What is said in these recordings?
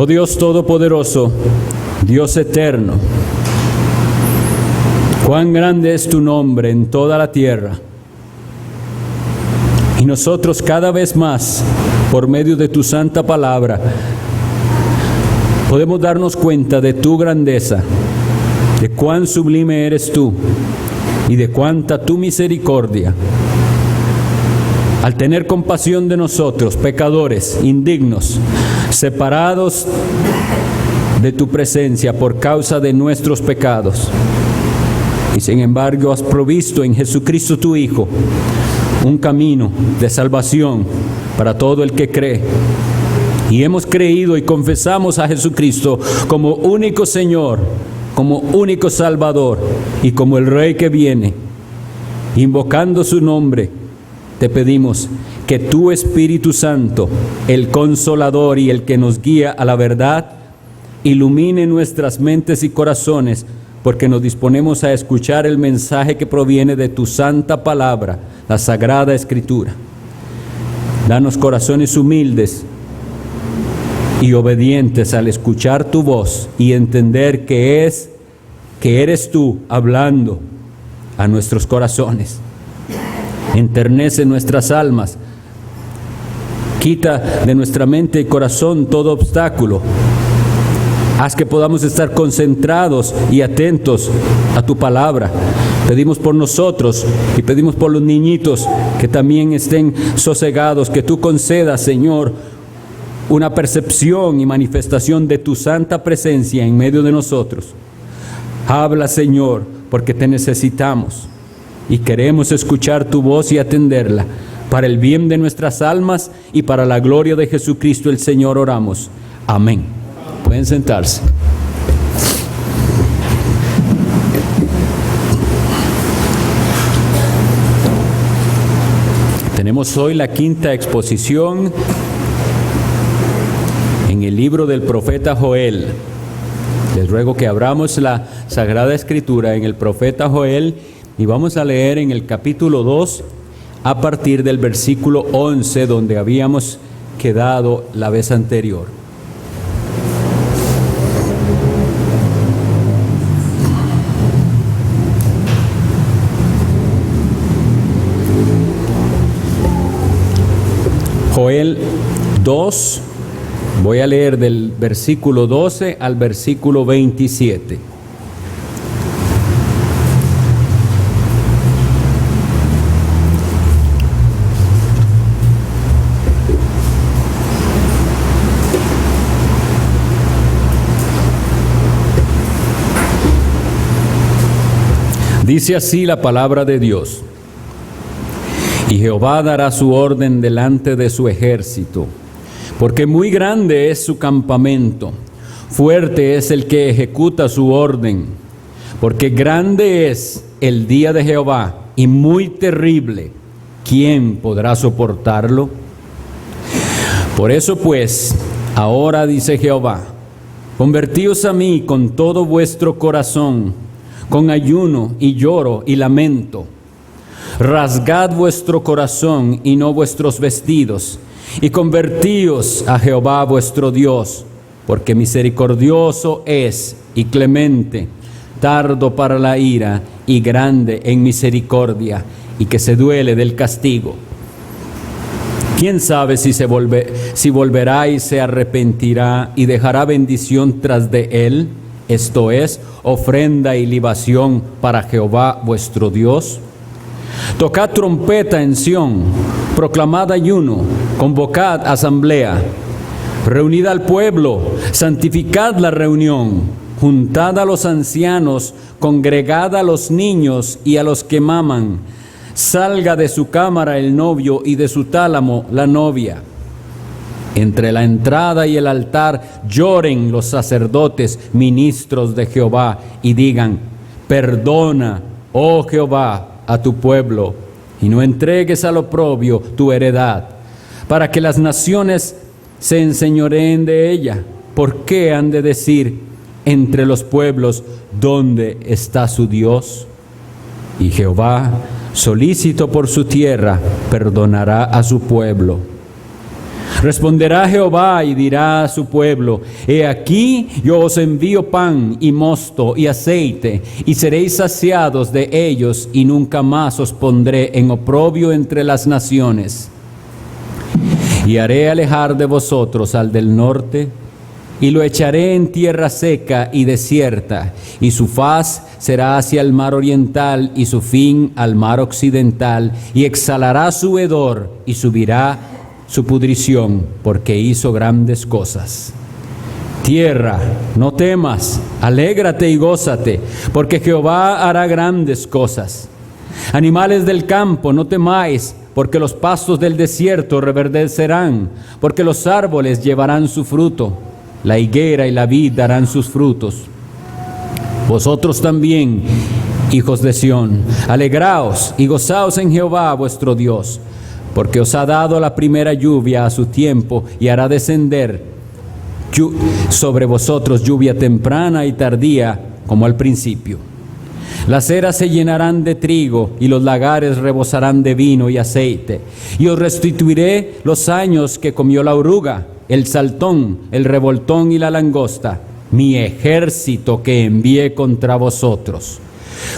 Oh Dios Todopoderoso, Dios eterno, cuán grande es tu nombre en toda la tierra. Y nosotros cada vez más, por medio de tu santa palabra, podemos darnos cuenta de tu grandeza, de cuán sublime eres tú y de cuánta tu misericordia. Al tener compasión de nosotros, pecadores, indignos, separados de tu presencia por causa de nuestros pecados. Y sin embargo has provisto en Jesucristo tu Hijo un camino de salvación para todo el que cree. Y hemos creído y confesamos a Jesucristo como único Señor, como único Salvador y como el Rey que viene. Invocando su nombre, te pedimos que tu Espíritu Santo, el Consolador y el que nos guía a la verdad, ilumine nuestras mentes y corazones, porque nos disponemos a escuchar el mensaje que proviene de tu santa palabra, la Sagrada Escritura. Danos corazones humildes y obedientes al escuchar tu voz y entender que eres tú hablando a nuestros corazones. Enternece nuestras almas, quita de nuestra mente y corazón todo obstáculo. Haz que podamos estar concentrados y atentos a tu palabra. Pedimos por nosotros y pedimos por los niñitos que también estén sosegados, que tú concedas, Señor, una percepción y manifestación de tu santa presencia en medio de nosotros. Habla, Señor, porque te necesitamos y queremos escuchar tu voz y atenderla. Para el bien de nuestras almas y para la gloria de Jesucristo el Señor oramos. Amén. Pueden sentarse. Tenemos hoy la quinta exposición en el libro del profeta Joel. Les ruego que abramos la Sagrada Escritura en el profeta Joel y vamos a leer en el capítulo 2 a partir del versículo 11 donde habíamos quedado la vez anterior. Joel 2, voy a leer del versículo 12 al versículo 27. Dice así la palabra de Dios. Y Jehová dará su orden delante de su ejército, porque muy grande es su campamento, fuerte es el que ejecuta su orden, porque grande es el día de Jehová y muy terrible, ¿quién podrá soportarlo? Por eso pues, ahora dice Jehová, convertíos a mí con todo vuestro corazón, con ayuno y lloro y lamento. Rasgad vuestro corazón y no vuestros vestidos, y convertíos a Jehová vuestro Dios, porque misericordioso es y clemente, tardo para la ira y grande en misericordia, y que se duele del castigo. ¿Quién sabe si volverá y se arrepentirá y dejará bendición tras de él? Esto es, ofrenda y libación para Jehová vuestro Dios. Tocad trompeta en Sión, proclamad ayuno, convocad asamblea, reunid al pueblo, santificad la reunión, juntad a los ancianos, congregad a los niños y a los que maman, salga de su cámara el novio y de su tálamo la novia. Entre la entrada y el altar lloren los sacerdotes, ministros de Jehová, y digan, perdona, oh Jehová, a tu pueblo, y no entregues al oprobio tu heredad, para que las naciones se enseñoreen de ella. ¿Por qué han de decir entre los pueblos, ¿dónde está su Dios? Y Jehová, solícito por su tierra, perdonará a su pueblo. Responderá Jehová y dirá a su pueblo: he aquí yo os envío pan y mosto y aceite, y seréis saciados de ellos, y nunca más os pondré en oprobio entre las naciones. Y haré alejar de vosotros al del norte, y lo echaré en tierra seca y desierta, y su faz será hacia el mar oriental, y su fin al mar occidental, y exhalará su hedor, y subirá su pudrición, porque hizo grandes cosas. Tierra, no temas, alégrate y gózate, porque Jehová hará grandes cosas. Animales del campo, no temáis, porque los pastos del desierto reverdecerán, porque los árboles llevarán su fruto, la higuera y la vid darán sus frutos. Vosotros también, hijos de Sión, alegraos y gozaos en Jehová vuestro Dios, porque os ha dado la primera lluvia a su tiempo, y hará descender sobre vosotros lluvia temprana y tardía, como al principio. Las eras se llenarán de trigo, y los lagares rebosarán de vino y aceite. Y os restituiré los años que comió la oruga, el saltón, el revoltón y la langosta, mi ejército que envié contra vosotros.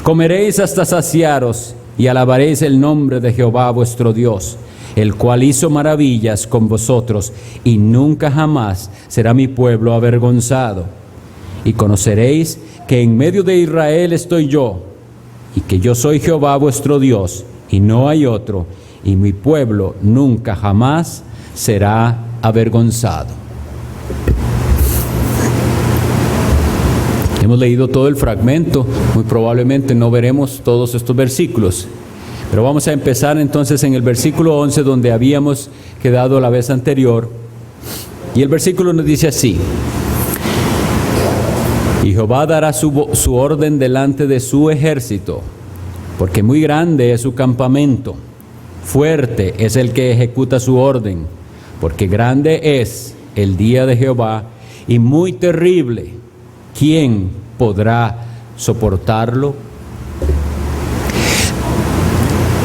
Comeréis hasta saciaros, y alabaréis el nombre de Jehová vuestro Dios, el cual hizo maravillas con vosotros, y nunca jamás será mi pueblo avergonzado. Y conoceréis que en medio de Israel estoy yo, y que yo soy Jehová vuestro Dios, y no hay otro, y mi pueblo nunca jamás será avergonzado. Hemos leído todo el fragmento, muy probablemente no veremos todos estos versículos, pero vamos a empezar entonces en el versículo 11, donde habíamos quedado la vez anterior, y el versículo nos dice así: y Jehová dará su orden delante de su ejército, porque muy grande es su campamento, fuerte es el que ejecuta su orden, porque grande es el día de Jehová, y muy terrible. ¿Quién podrá soportarlo?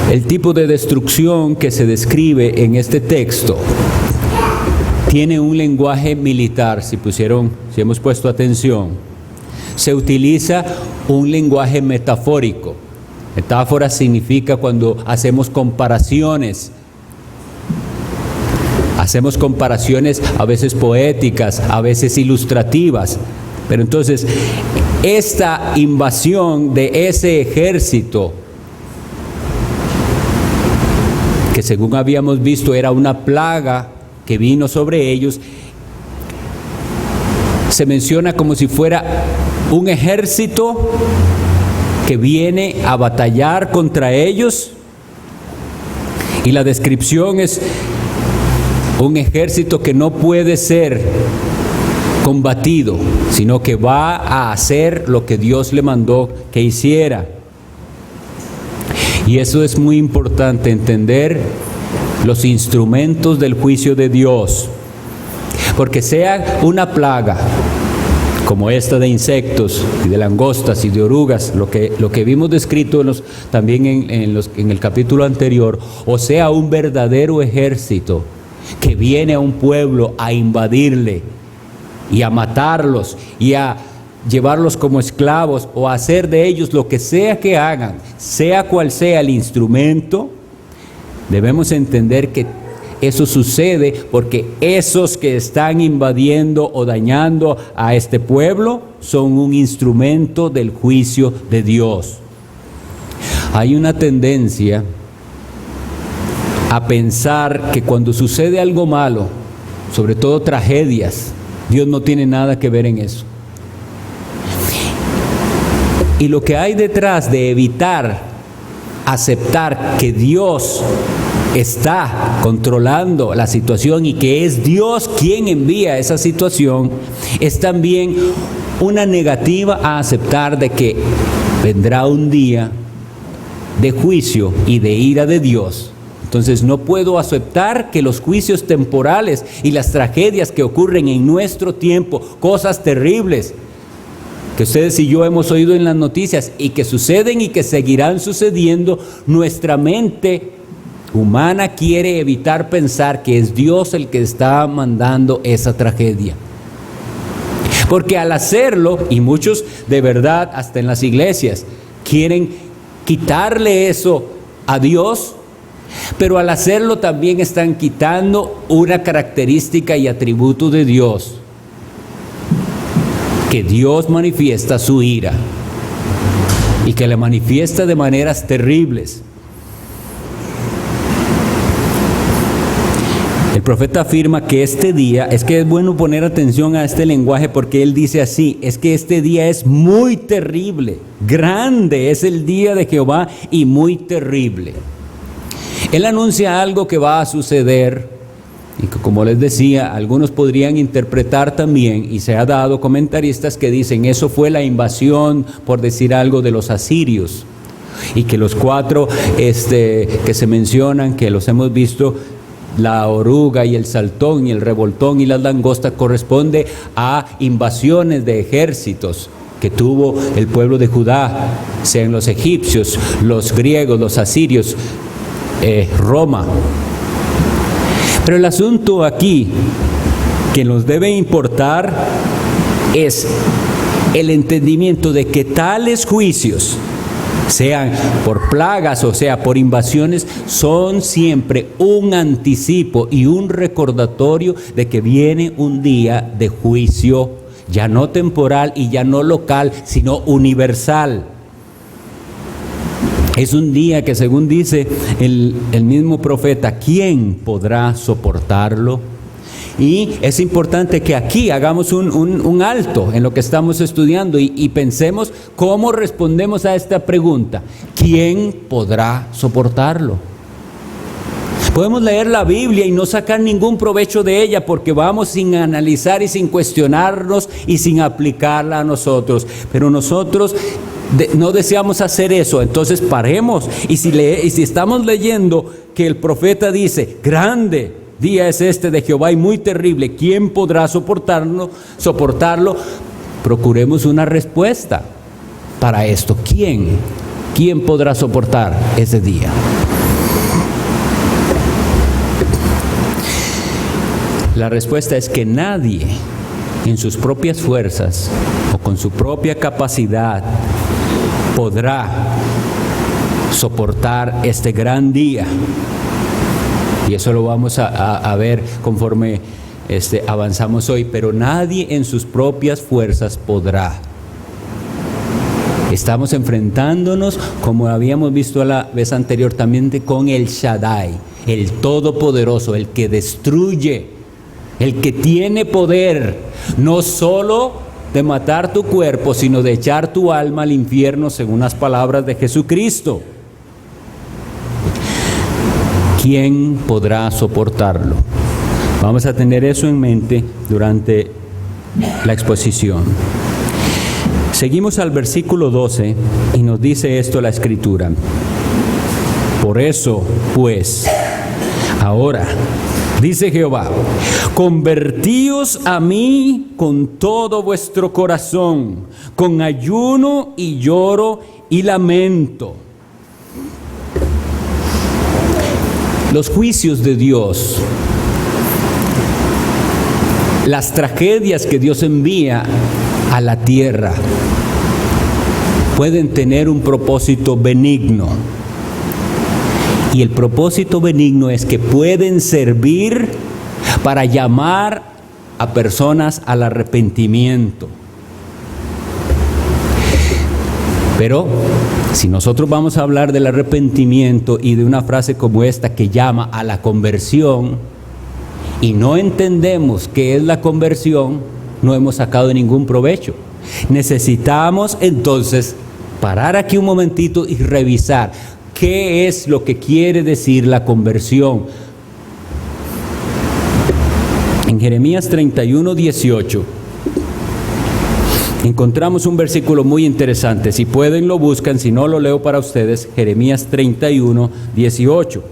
El tipo de destrucción que se describe en este texto tiene un lenguaje militar. Si hemos puesto atención, se utiliza un lenguaje metafórico. Metáfora significa cuando hacemos comparaciones. Hacemos comparaciones a veces poéticas, a veces ilustrativas. Pero entonces, esta invasión de ese ejército, que según habíamos visto era una plaga que vino sobre ellos, se menciona como si fuera un ejército que viene a batallar contra ellos, y la descripción es un ejército que no puede ser combatido, sino que va a hacer lo que Dios le mandó que hiciera. Y eso es muy importante, entender los instrumentos del juicio de Dios, porque sea una plaga como esta de insectos y de langostas y de orugas, lo que vimos descrito también en el capítulo anterior, o sea un verdadero ejército que viene a un pueblo a invadirle y a matarlos y a llevarlos como esclavos, o a hacer de ellos lo que sea que hagan, sea cual sea el instrumento, debemos entender que eso sucede porque esos que están invadiendo o dañando a este pueblo son un instrumento del juicio de Dios. Hay una tendencia a pensar que cuando sucede algo malo, sobre todo tragedias, Dios no tiene nada que ver en eso. Y lo que hay detrás de evitar aceptar que Dios está controlando la situación y que es Dios quien envía esa situación, es también una negativa a aceptar de que vendrá un día de juicio y de ira de Dios. Entonces no puedo aceptar que los juicios temporales y las tragedias que ocurren en nuestro tiempo, cosas terribles que ustedes y yo hemos oído en las noticias y que suceden y que seguirán sucediendo, nuestra mente humana quiere evitar pensar que es Dios el que está mandando esa tragedia. Porque al hacerlo, y muchos de verdad, hasta en las iglesias, quieren quitarle eso a Dios, pero al hacerlo también están quitando una característica y atributo de Dios, que Dios manifiesta su ira y que le manifiesta de maneras terribles. El profeta afirma que este día, es que es bueno poner atención a este lenguaje porque él dice así, es que este día es muy terrible, grande es el día de Jehová y muy terrible. Él anuncia algo que va a suceder y que, como les decía, algunos podrían interpretar también, y se ha dado comentaristas que dicen eso fue la invasión, por decir algo, de los asirios, y que los 4 que se mencionan, que los hemos visto, la oruga y el saltón y el revoltón y las langostas, corresponde a invasiones de ejércitos que tuvo el pueblo de Judá, sean los egipcios, los griegos, los asirios, Roma. Pero el asunto aquí que nos debe importar es el entendimiento de que tales juicios, sean por plagas o sea por invasiones, son siempre un anticipo y un recordatorio de que viene un día de juicio, ya no temporal y ya no local, sino universal. Es un día que, según dice el mismo profeta, ¿quién podrá soportarlo? Y es importante que aquí hagamos un alto en lo que estamos estudiando y pensemos cómo respondemos a esta pregunta. ¿Quién podrá soportarlo? Podemos leer la Biblia y no sacar ningún provecho de ella porque vamos sin analizar y sin cuestionarnos y sin aplicarla a nosotros. Pero nosotros no deseamos hacer eso, entonces paremos. Y si estamos leyendo que el profeta dice, grande día es este de Jehová y muy terrible, ¿quién podrá soportarlo? Procuremos una respuesta para esto. ¿Quién podrá soportar ese día? La respuesta es que nadie en sus propias fuerzas o con su propia capacidad podrá soportar este gran día. Y eso lo vamos a ver conforme avanzamos hoy. Pero nadie en sus propias fuerzas podrá. Estamos enfrentándonos, como habíamos visto la vez anterior, también con el Shaddai, el Todopoderoso, el que destruye, el que tiene poder, no solo de matar tu cuerpo, sino de echar tu alma al infierno, según las palabras de Jesucristo. ¿Quién podrá soportarlo? Vamos a tener eso en mente durante la exposición. Seguimos al versículo 12 y nos dice esto la Escritura. Por eso, pues, ahora, dice Jehová, convertíos a mí con todo vuestro corazón, con ayuno y lloro y lamento. Los juicios de Dios, las tragedias que Dios envía a la tierra, pueden tener un propósito benigno. Y el propósito benigno es que pueden servir para llamar a personas al arrepentimiento. Pero si nosotros vamos a hablar del arrepentimiento y de una frase como esta que llama a la conversión, y no entendemos qué es la conversión, no hemos sacado ningún provecho. Necesitamos entonces parar aquí un momentito y revisar qué es lo que quiere decir la conversión. En Jeremías 31:18 encontramos un versículo muy interesante. Si pueden lo buscan, si no lo leo para ustedes. Jeremías 31:18.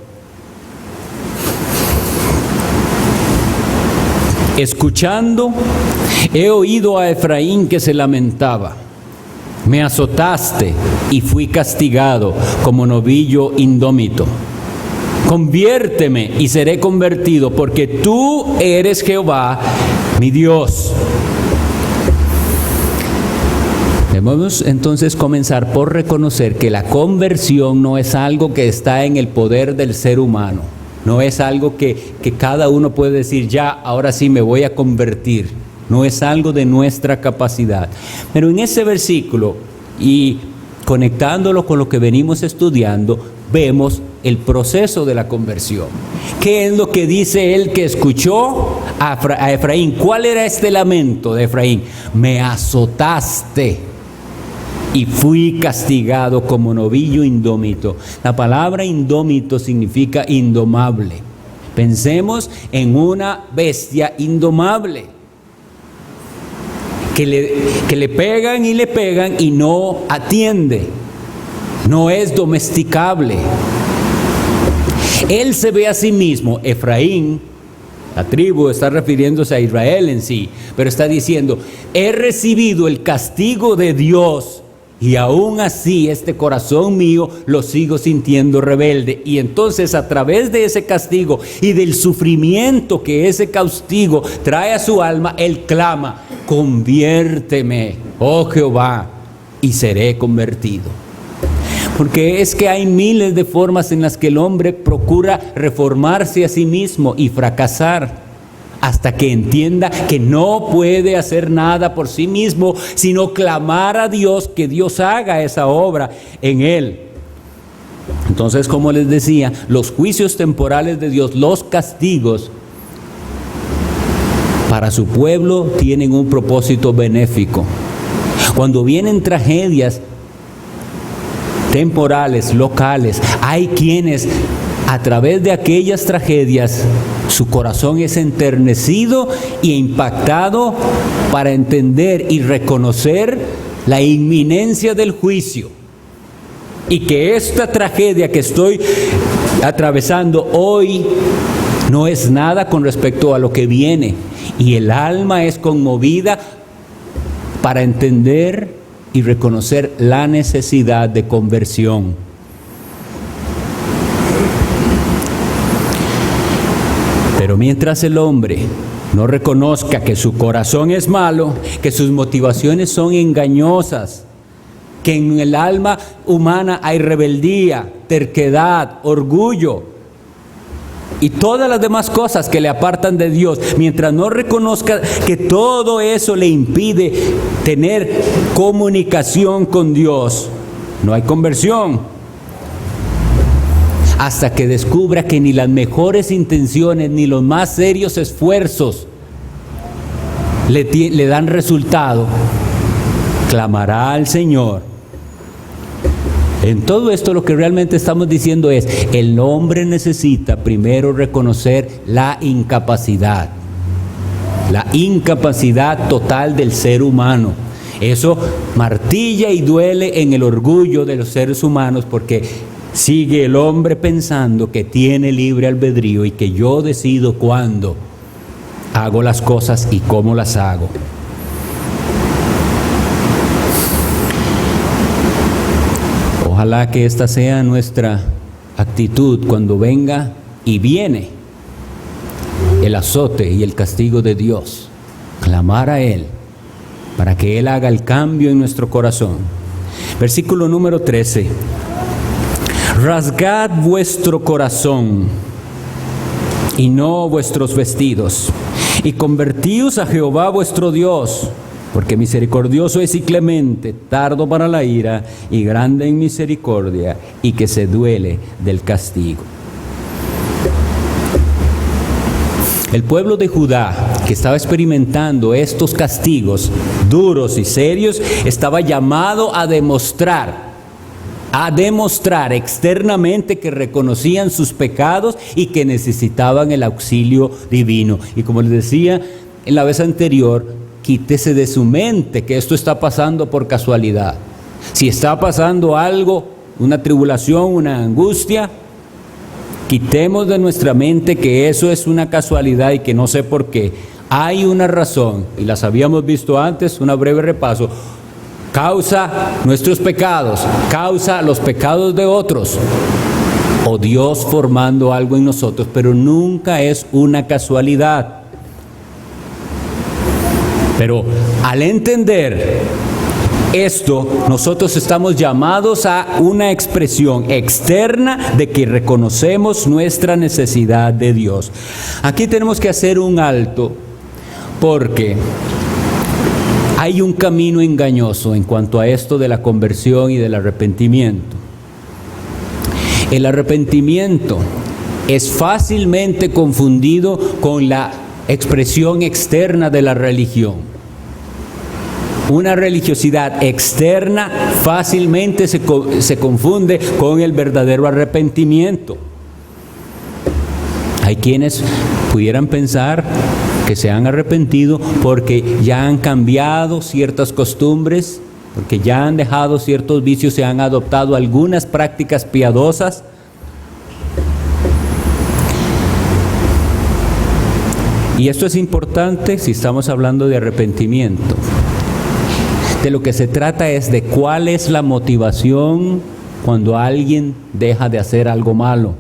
Escuchando, he oído a Efraín que se lamentaba. Me azotaste y fui castigado como novillo indómito. Conviérteme y seré convertido, porque tú eres Jehová, mi Dios. Debemos entonces comenzar por reconocer que la conversión no es algo que está en el poder del ser humano. No es algo que cada uno puede decir, ya, ahora sí me voy a convertir. No es algo de nuestra capacidad. Pero en ese versículo, y conectándolo con lo que venimos estudiando, vemos el proceso de la conversión. ¿Qué es lo que dice él que escuchó a Efraín? ¿Cuál era este lamento de Efraín? Me azotaste y fui castigado como novillo indómito. La palabra indómito significa indomable. Pensemos en una bestia indomable, que le pegan y no atiende, no es domesticable. Él se ve a sí mismo, Efraín, la tribu está refiriéndose a Israel en sí, pero está diciendo, he recibido el castigo de Dios y aún así este corazón mío lo sigo sintiendo rebelde. Y entonces a través de ese castigo y del sufrimiento que ese castigo trae a su alma, él clama, conviérteme, oh Jehová, y seré convertido. Porque es que hay miles de formas en las que el hombre procura reformarse a sí mismo y fracasar, hasta que entienda que no puede hacer nada por sí mismo, sino clamar a Dios que Dios haga esa obra en él. Entonces, como les decía, los juicios temporales de Dios, los castigos para su pueblo tienen un propósito benéfico. Cuando vienen tragedias temporales, locales, hay quienes a través de aquellas tragedias su corazón es enternecido e impactado para entender y reconocer la inminencia del juicio, y que esta tragedia que estoy atravesando hoy no es nada con respecto a lo que viene, y el alma es conmovida para entender y reconocer la necesidad de conversión. Pero mientras el hombre no reconozca que su corazón es malo, que sus motivaciones son engañosas, que en el alma humana hay rebeldía, terquedad, orgullo y todas las demás cosas que le apartan de Dios, mientras no reconozca que todo eso le impide tener comunicación con Dios, no hay conversión. Hasta que descubra que ni las mejores intenciones ni los más serios esfuerzos le dan resultado, clamará al Señor. En todo esto lo que realmente estamos diciendo es, el hombre necesita primero reconocer la incapacidad total del ser humano. Eso martilla y duele en el orgullo de los seres humanos, porque sigue el hombre pensando que tiene libre albedrío y que yo decido cuándo hago las cosas y cómo las hago. Ojalá que esta sea nuestra actitud cuando venga y viene el azote y el castigo de Dios. Clamar a Él para que Él haga el cambio en nuestro corazón. Versículo número 13. Rasgad vuestro corazón y no vuestros vestidos, y convertíos a Jehová vuestro Dios, porque misericordioso es y clemente, tardo para la ira y grande en misericordia, y que se duele del castigo. El pueblo de Judá, que estaba experimentando estos castigos duros y serios, estaba llamado a demostrar externamente que reconocían sus pecados y que necesitaban el auxilio divino. Y como les decía en la vez anterior, quítese de su mente que esto está pasando por casualidad. Si está pasando algo, una tribulación, una angustia, quitemos de nuestra mente que eso es una casualidad y que no sé por qué. Hay una razón, y las habíamos visto antes, un breve repaso. Causa nuestros pecados, causa los pecados de otros. o Dios formando algo en nosotros, pero nunca es una casualidad. Pero al entender esto, nosotros estamos llamados a una expresión externa de que reconocemos nuestra necesidad de Dios. Aquí tenemos que hacer un alto porque hay un camino engañoso en cuanto a esto de la conversión y del arrepentimiento. El arrepentimiento es fácilmente confundido con la expresión externa de la religión. Una religiosidad externa fácilmente se confunde con el verdadero arrepentimiento. Hay quienes pudieran pensar que se han arrepentido porque ya han cambiado ciertas costumbres, porque ya han dejado ciertos vicios, se han adoptado algunas prácticas piadosas. Y esto es importante si estamos hablando de arrepentimiento. De lo que se trata es de cuál es la motivación cuando alguien deja de hacer algo malo.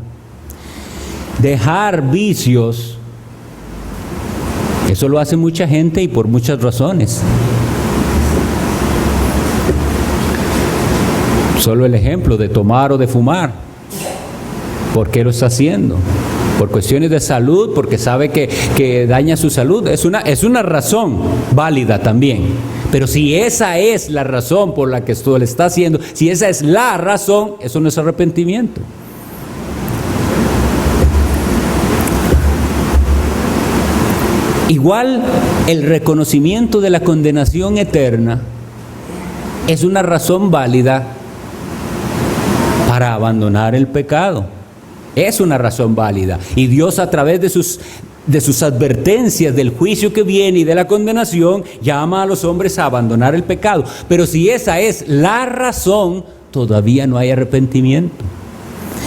Dejar vicios, eso lo hace mucha gente y por muchas razones. Solo el ejemplo de tomar o de fumar. ¿Por qué lo está haciendo? Por cuestiones de salud, porque sabe que daña su salud. Es una razón válida también. Pero si esa es la razón por la que esto le está haciendo, si esa es la razón, eso no es arrepentimiento. Igual, el reconocimiento de la condenación eterna es una razón válida para abandonar el pecado. Es una razón válida. Y Dios, a través de sus advertencias del juicio que viene y de la condenación, llama a los hombres a abandonar el pecado. Pero si esa es la razón, todavía no hay arrepentimiento.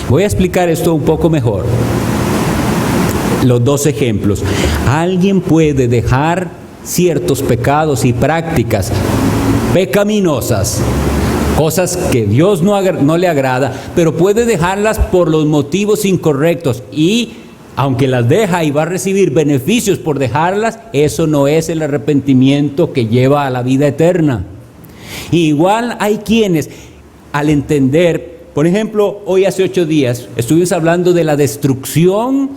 Voy a explicar esto un poco mejor. Los dos ejemplos. Alguien puede dejar ciertos pecados y prácticas pecaminosas, cosas que Dios no le agrada, pero puede dejarlas por los motivos incorrectos y aunque las deja y va a recibir beneficios por dejarlas, eso no es el arrepentimiento que lleva a la vida eterna. Y igual hay quienes, al entender, por ejemplo, hoy hace 8 días estuvimos hablando de la destrucción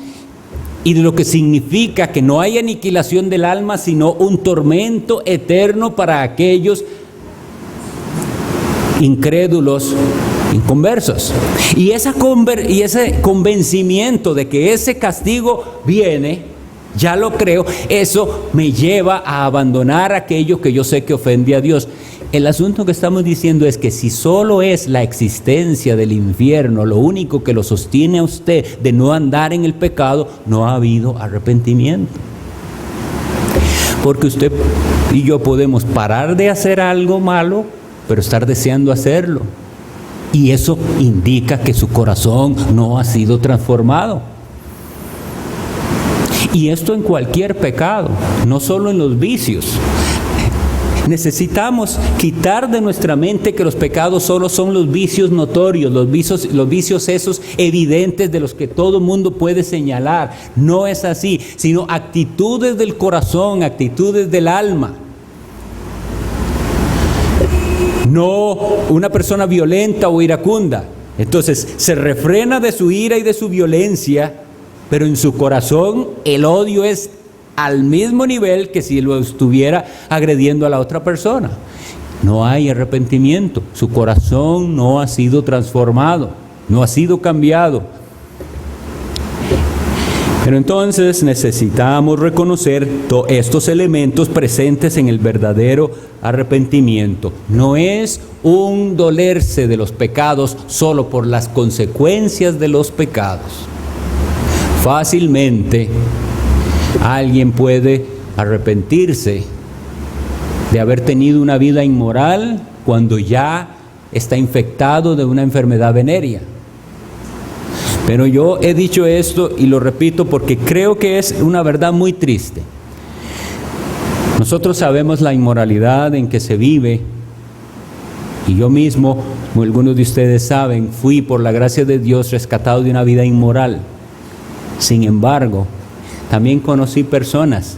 y de lo que significa que no hay aniquilación del alma, sino un tormento eterno para aquellos incrédulos, inconversos. Y ese convencimiento de que ese castigo viene, ya lo creo, eso me lleva a abandonar aquello que yo sé que ofende a Dios. El asunto que estamos diciendo es que si solo es la existencia del infierno lo único que lo sostiene a usted de no andar en el pecado, no ha habido arrepentimiento. Porque usted y yo podemos parar de hacer algo malo, pero estar deseando hacerlo. Y eso indica que su corazón no ha sido transformado. Y esto en cualquier pecado, no solo en los vicios. Necesitamos quitar de nuestra mente que los pecados solo son los vicios notorios, los vicios esos evidentes de los que todo mundo puede señalar. No es así, sino actitudes del corazón, actitudes del alma. No una persona violenta o iracunda. Entonces se refrena de su ira y de su violencia, pero en su corazón el odio es al mismo nivel que si lo estuviera agrediendo a la otra persona. No hay arrepentimiento. Su corazón no ha sido transformado, no ha sido cambiado. Pero entonces necesitamos reconocer estos elementos presentes en el verdadero arrepentimiento. No es un dolerse de los pecados solo por las consecuencias de los pecados. Fácilmente alguien puede arrepentirse de haber tenido una vida inmoral cuando ya está infectado de una enfermedad venérea. Pero yo he dicho esto y lo repito porque creo que es una verdad muy triste. Nosotros sabemos la inmoralidad en que se vive Y yo mismo, como algunos de ustedes saben, fui por la gracia de Dios rescatado de una vida inmoral. Sin embargo, también conocí personas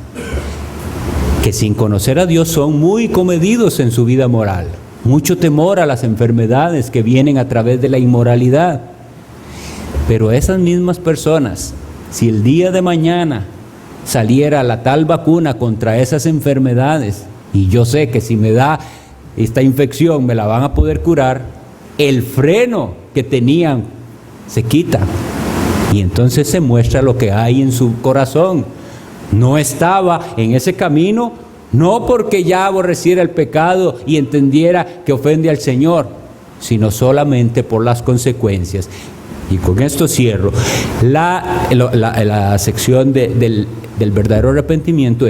que sin conocer a Dios son muy comedidos en su vida moral. Mucho temor a las enfermedades que vienen a través de la inmoralidad. Pero esas mismas personas, si el día de mañana saliera la tal vacuna contra esas enfermedades, y yo sé que si me da esta infección me la van a poder curar, el freno que tenían se quita. Y entonces se muestra lo que hay en su corazón. No estaba en ese camino, no porque ya aborreciera el pecado y entendiera que ofende al Señor, sino solamente por las consecuencias. Y con esto cierro. La sección del verdadero arrepentimiento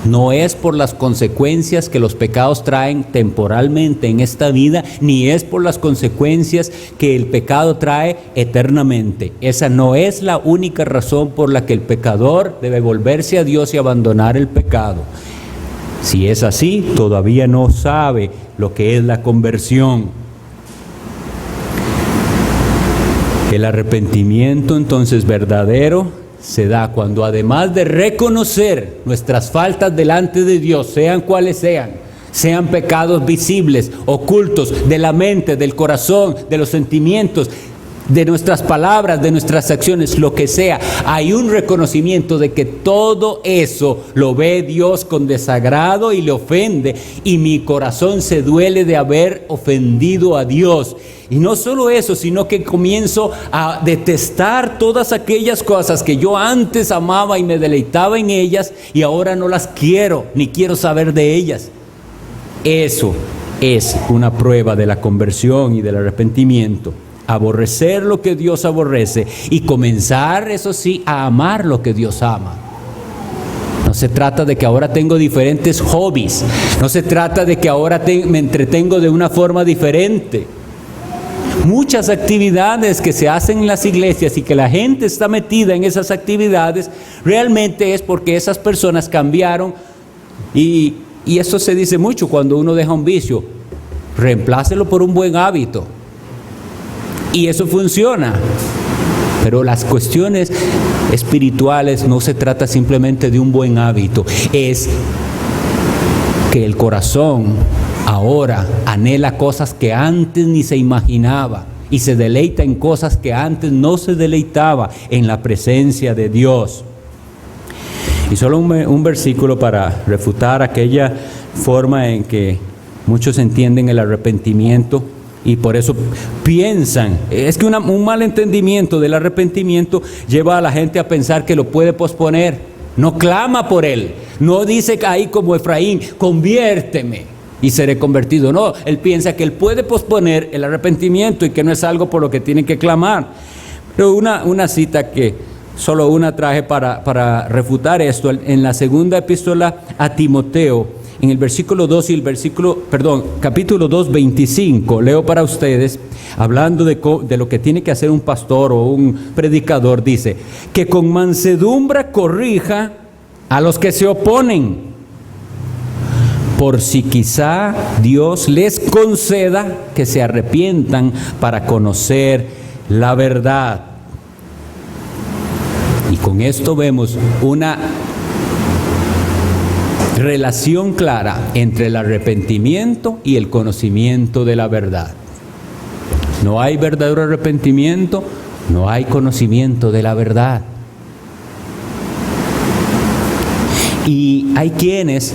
no es por las consecuencias que los pecados traen temporalmente en esta vida, ni es por las consecuencias que el pecado trae eternamente. Esa no es la única razón por la que el pecador debe volverse a Dios y abandonar el pecado. Si es así, todavía no sabe lo que es la conversión. El arrepentimiento entonces verdadero se da cuando, además de reconocer nuestras faltas delante de Dios, sean cuales sean pecados visibles, ocultos, de la mente, del corazón, de los sentimientos, de nuestras palabras, de nuestras acciones, lo que sea, hay un reconocimiento de que todo eso lo ve Dios con desagrado y le ofende, y mi corazón se duele de haber ofendido a Dios. Y no solo eso, sino que comienzo a detestar todas aquellas cosas que yo antes amaba y me deleitaba en ellas, y ahora no las quiero, ni quiero saber de ellas. Eso es una prueba de la conversión y del arrepentimiento. Aborrecer lo que Dios aborrece y comenzar, eso sí, a amar lo que Dios ama. No se trata de que ahora tengo diferentes hobbies, no se trata de que ahora me entretengo de una forma diferente. Muchas actividades que se hacen en las iglesias y que la gente está metida en esas actividades, realmente es porque esas personas cambiaron, y eso se dice mucho cuando uno deja un vicio, reemplácelo por un buen hábito. Y eso funciona. Pero las cuestiones espirituales no se trata simplemente de un buen hábito. Es que el corazón ahora anhela cosas que antes ni se imaginaba, y se deleita en cosas que antes no se deleitaba en la presencia de Dios. Y solo un versículo para refutar aquella forma en que muchos entienden el arrepentimiento. Y por eso piensan, es que un mal entendimiento del arrepentimiento lleva a la gente a pensar que lo puede posponer. No clama por él, no dice ahí como Efraín, conviérteme y seré convertido. No, él piensa que él puede posponer el arrepentimiento y que no es algo por lo que tiene que clamar. Pero una cita que solo una traje para refutar esto, en la segunda epístola a Timoteo, en el versículo 2 y capítulo 2, 25, leo para ustedes, hablando de lo que tiene que hacer un pastor o un predicador, dice, que con mansedumbre corrija a los que se oponen, por si quizá Dios les conceda que se arrepientan para conocer la verdad. Y con esto vemos una relación clara entre el arrepentimiento y el conocimiento de la verdad. No hay verdadero arrepentimiento, no hay conocimiento de la verdad. Y hay quienes,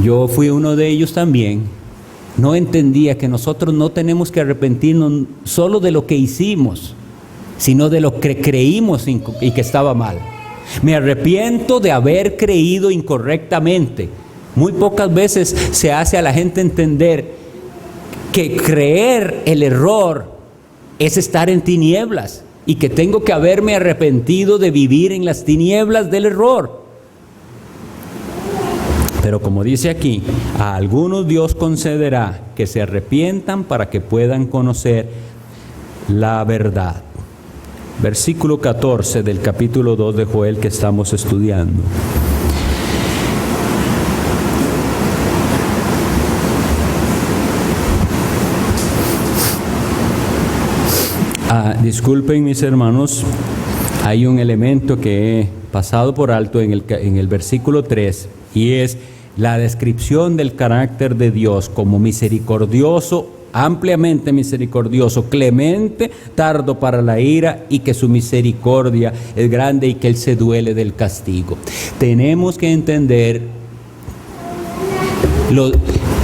yo fui uno de ellos también, no entendía que nosotros no tenemos que arrepentirnos solo de lo que hicimos, sino de lo que creímos y que estaba mal. Me arrepiento de haber creído incorrectamente. Muy pocas veces se hace a la gente entender que creer el error es estar en tinieblas y que tengo que haberme arrepentido de vivir en las tinieblas del error. Pero como dice aquí, a algunos Dios concederá que se arrepientan para que puedan conocer la verdad. Versículo 14 del capítulo 2 de Joel que estamos estudiando. Disculpen mis hermanos, hay un elemento que he pasado por alto en el versículo 3 y es la descripción del carácter de Dios como misericordioso, ampliamente misericordioso, clemente, tardo para la ira y que su misericordia es grande y que Él se duele del castigo. Tenemos que entender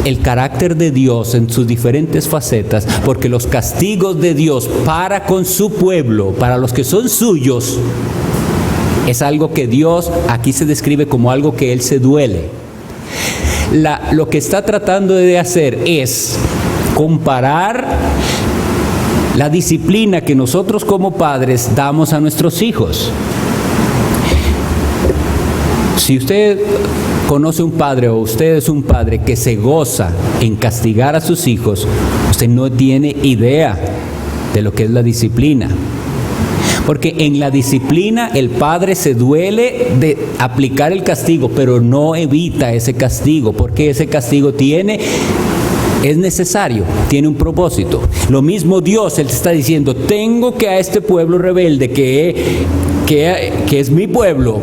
el carácter de Dios en sus diferentes facetas, porque los castigos de Dios para con su pueblo, para los que son suyos, es algo que Dios aquí se describe como algo que Él se duele. Lo que está tratando de hacer es comparar la disciplina que nosotros como padres damos a nuestros hijos. Si usted conoce un padre o usted es un padre que se goza en castigar a sus hijos, usted no tiene idea de lo que es la disciplina. Porque en la disciplina el padre se duele de aplicar el castigo, pero no evita ese castigo, porque ese castigo es necesario, tiene un propósito. Lo mismo Dios, Él está diciendo, tengo que a este pueblo rebelde que es mi pueblo,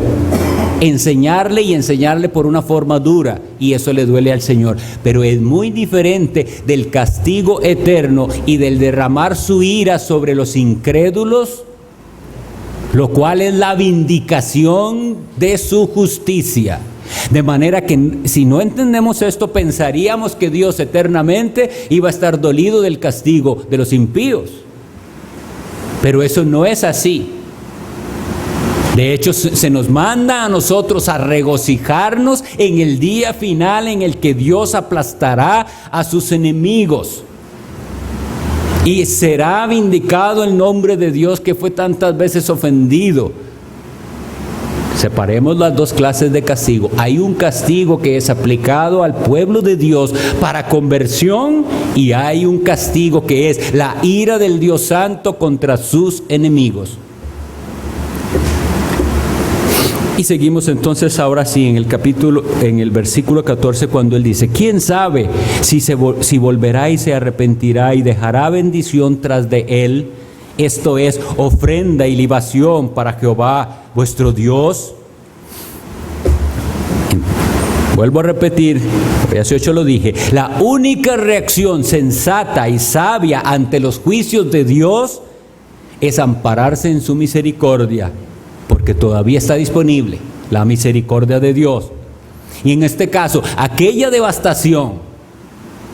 enseñarle por una forma dura, y eso le duele al Señor. Pero es muy diferente del castigo eterno y del derramar su ira sobre los incrédulos, lo cual es la vindicación de su justicia. De manera que si no entendemos esto, pensaríamos que Dios eternamente iba a estar dolido del castigo de los impíos. Pero eso no es así. De hecho, se nos manda a nosotros a regocijarnos en el día final en el que Dios aplastará a sus enemigos. Y será vindicado el nombre de Dios que fue tantas veces ofendido. Separemos las dos clases de castigo. Hay un castigo que es aplicado al pueblo de Dios para conversión, y hay un castigo que es la ira del Dios Santo contra sus enemigos. Y seguimos entonces ahora sí en el versículo 14, cuando Él dice, ¿quién sabe si volverá y se arrepentirá y dejará bendición tras de Él? Esto es ofrenda y libación para Jehová vuestro Dios. Vuelvo a repetir, ya 18 lo dije, la única reacción sensata y sabia ante los juicios de Dios es ampararse en su misericordia, porque todavía está disponible la misericordia de Dios. Y en este caso, aquella devastación,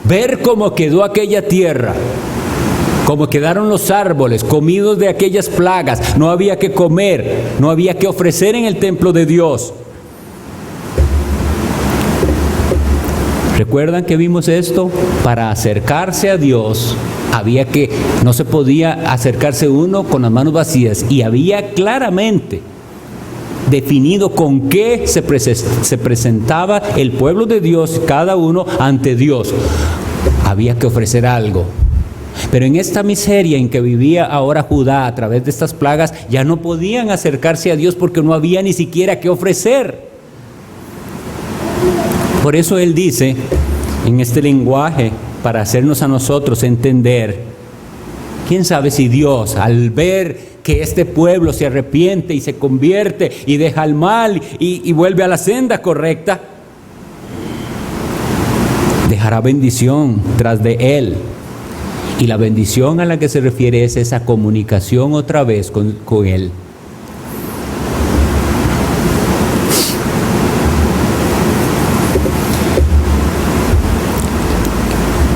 ver cómo quedó aquella tierra, cómo quedaron los árboles comidos de aquellas plagas, no había que comer, no había que ofrecer en el templo de Dios. ¿Recuerdan que vimos esto? Para acercarse a Dios no se podía acercarse uno con las manos vacías, y había claramente definido con qué se presentaba el pueblo de Dios, cada uno ante Dios. Había que ofrecer algo. Pero en esta miseria en que vivía ahora Judá a través de estas plagas, ya no podían acercarse a Dios porque no había ni siquiera qué ofrecer. Por eso Él dice en este lenguaje, para hacernos a nosotros entender, quién sabe si Dios, al ver que este pueblo se arrepiente y se convierte y deja el mal y vuelve a la senda correcta, dejará bendición tras de Él. Y la bendición a la que se refiere es esa comunicación otra vez con Él.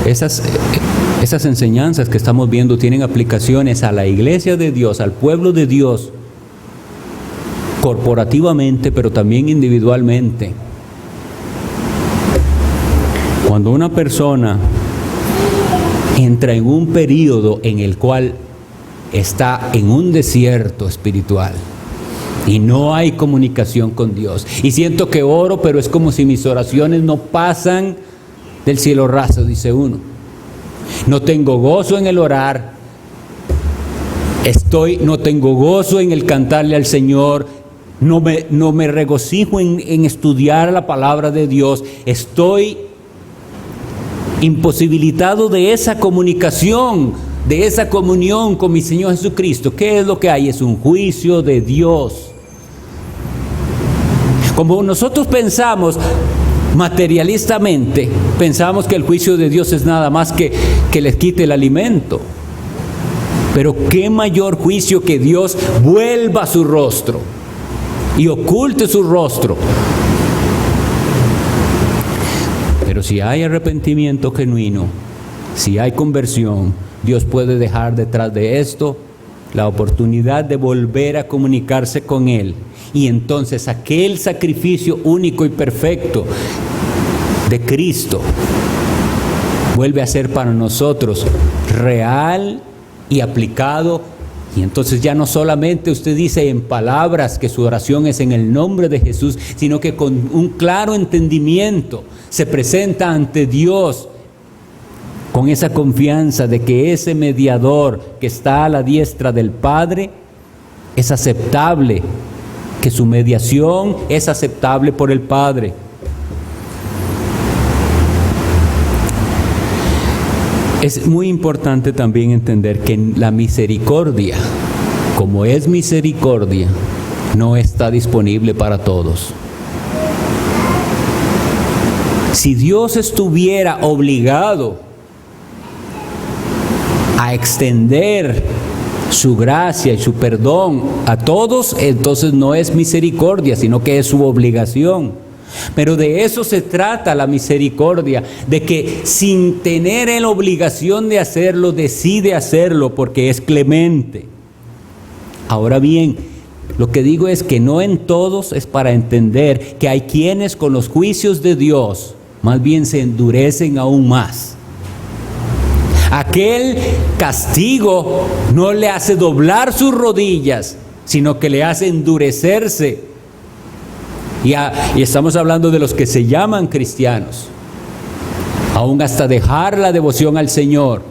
Esas enseñanzas que estamos viendo tienen aplicaciones a la iglesia de Dios, al pueblo de Dios, corporativamente, pero también individualmente. Cuando una persona entra en un periodo en el cual está en un desierto espiritual y no hay comunicación con Dios, y siento que oro, pero es como si mis oraciones no pasan del cielo raso, dice uno. No tengo gozo en el orar, no tengo gozo en el cantarle al Señor, no me regocijo en estudiar la palabra de Dios, estoy imposibilitado de esa comunicación de esa comunión con mi Señor Jesucristo, ¿qué es lo que hay? Es un juicio de Dios. Como nosotros pensamos materialistamente, pensamos que el juicio de Dios es nada más que les quite el alimento. Pero qué mayor juicio que Dios vuelva su rostro y oculte su rostro. Pero si hay arrepentimiento genuino, si hay conversión, Dios puede dejar detrás de esto la oportunidad de volver a comunicarse con Él. Y entonces aquel sacrificio único y perfecto de Cristo vuelve a ser para nosotros real y aplicado. Y entonces ya no solamente usted dice en palabras que su oración es en el nombre de Jesús, sino que con un claro entendimiento se presenta ante Dios con esa confianza de que ese mediador que está a la diestra del Padre es aceptable, que su mediación es aceptable por el Padre. Es muy importante también entender que la misericordia, como es misericordia, no está disponible para todos. Si Dios estuviera obligado a extender su gracia y su perdón a todos, entonces no es misericordia, sino que es su obligación. Pero de eso se trata la misericordia, de que sin tener la obligación de hacerlo, decide hacerlo porque es clemente. Ahora bien, lo que digo es que no en todos es para entender que hay quienes con los juicios de Dios más bien se endurecen aún más. Aquel castigo no le hace doblar sus rodillas, sino que le hace endurecerse. Y estamos hablando de los que se llaman cristianos, aún hasta dejar la devoción al Señor.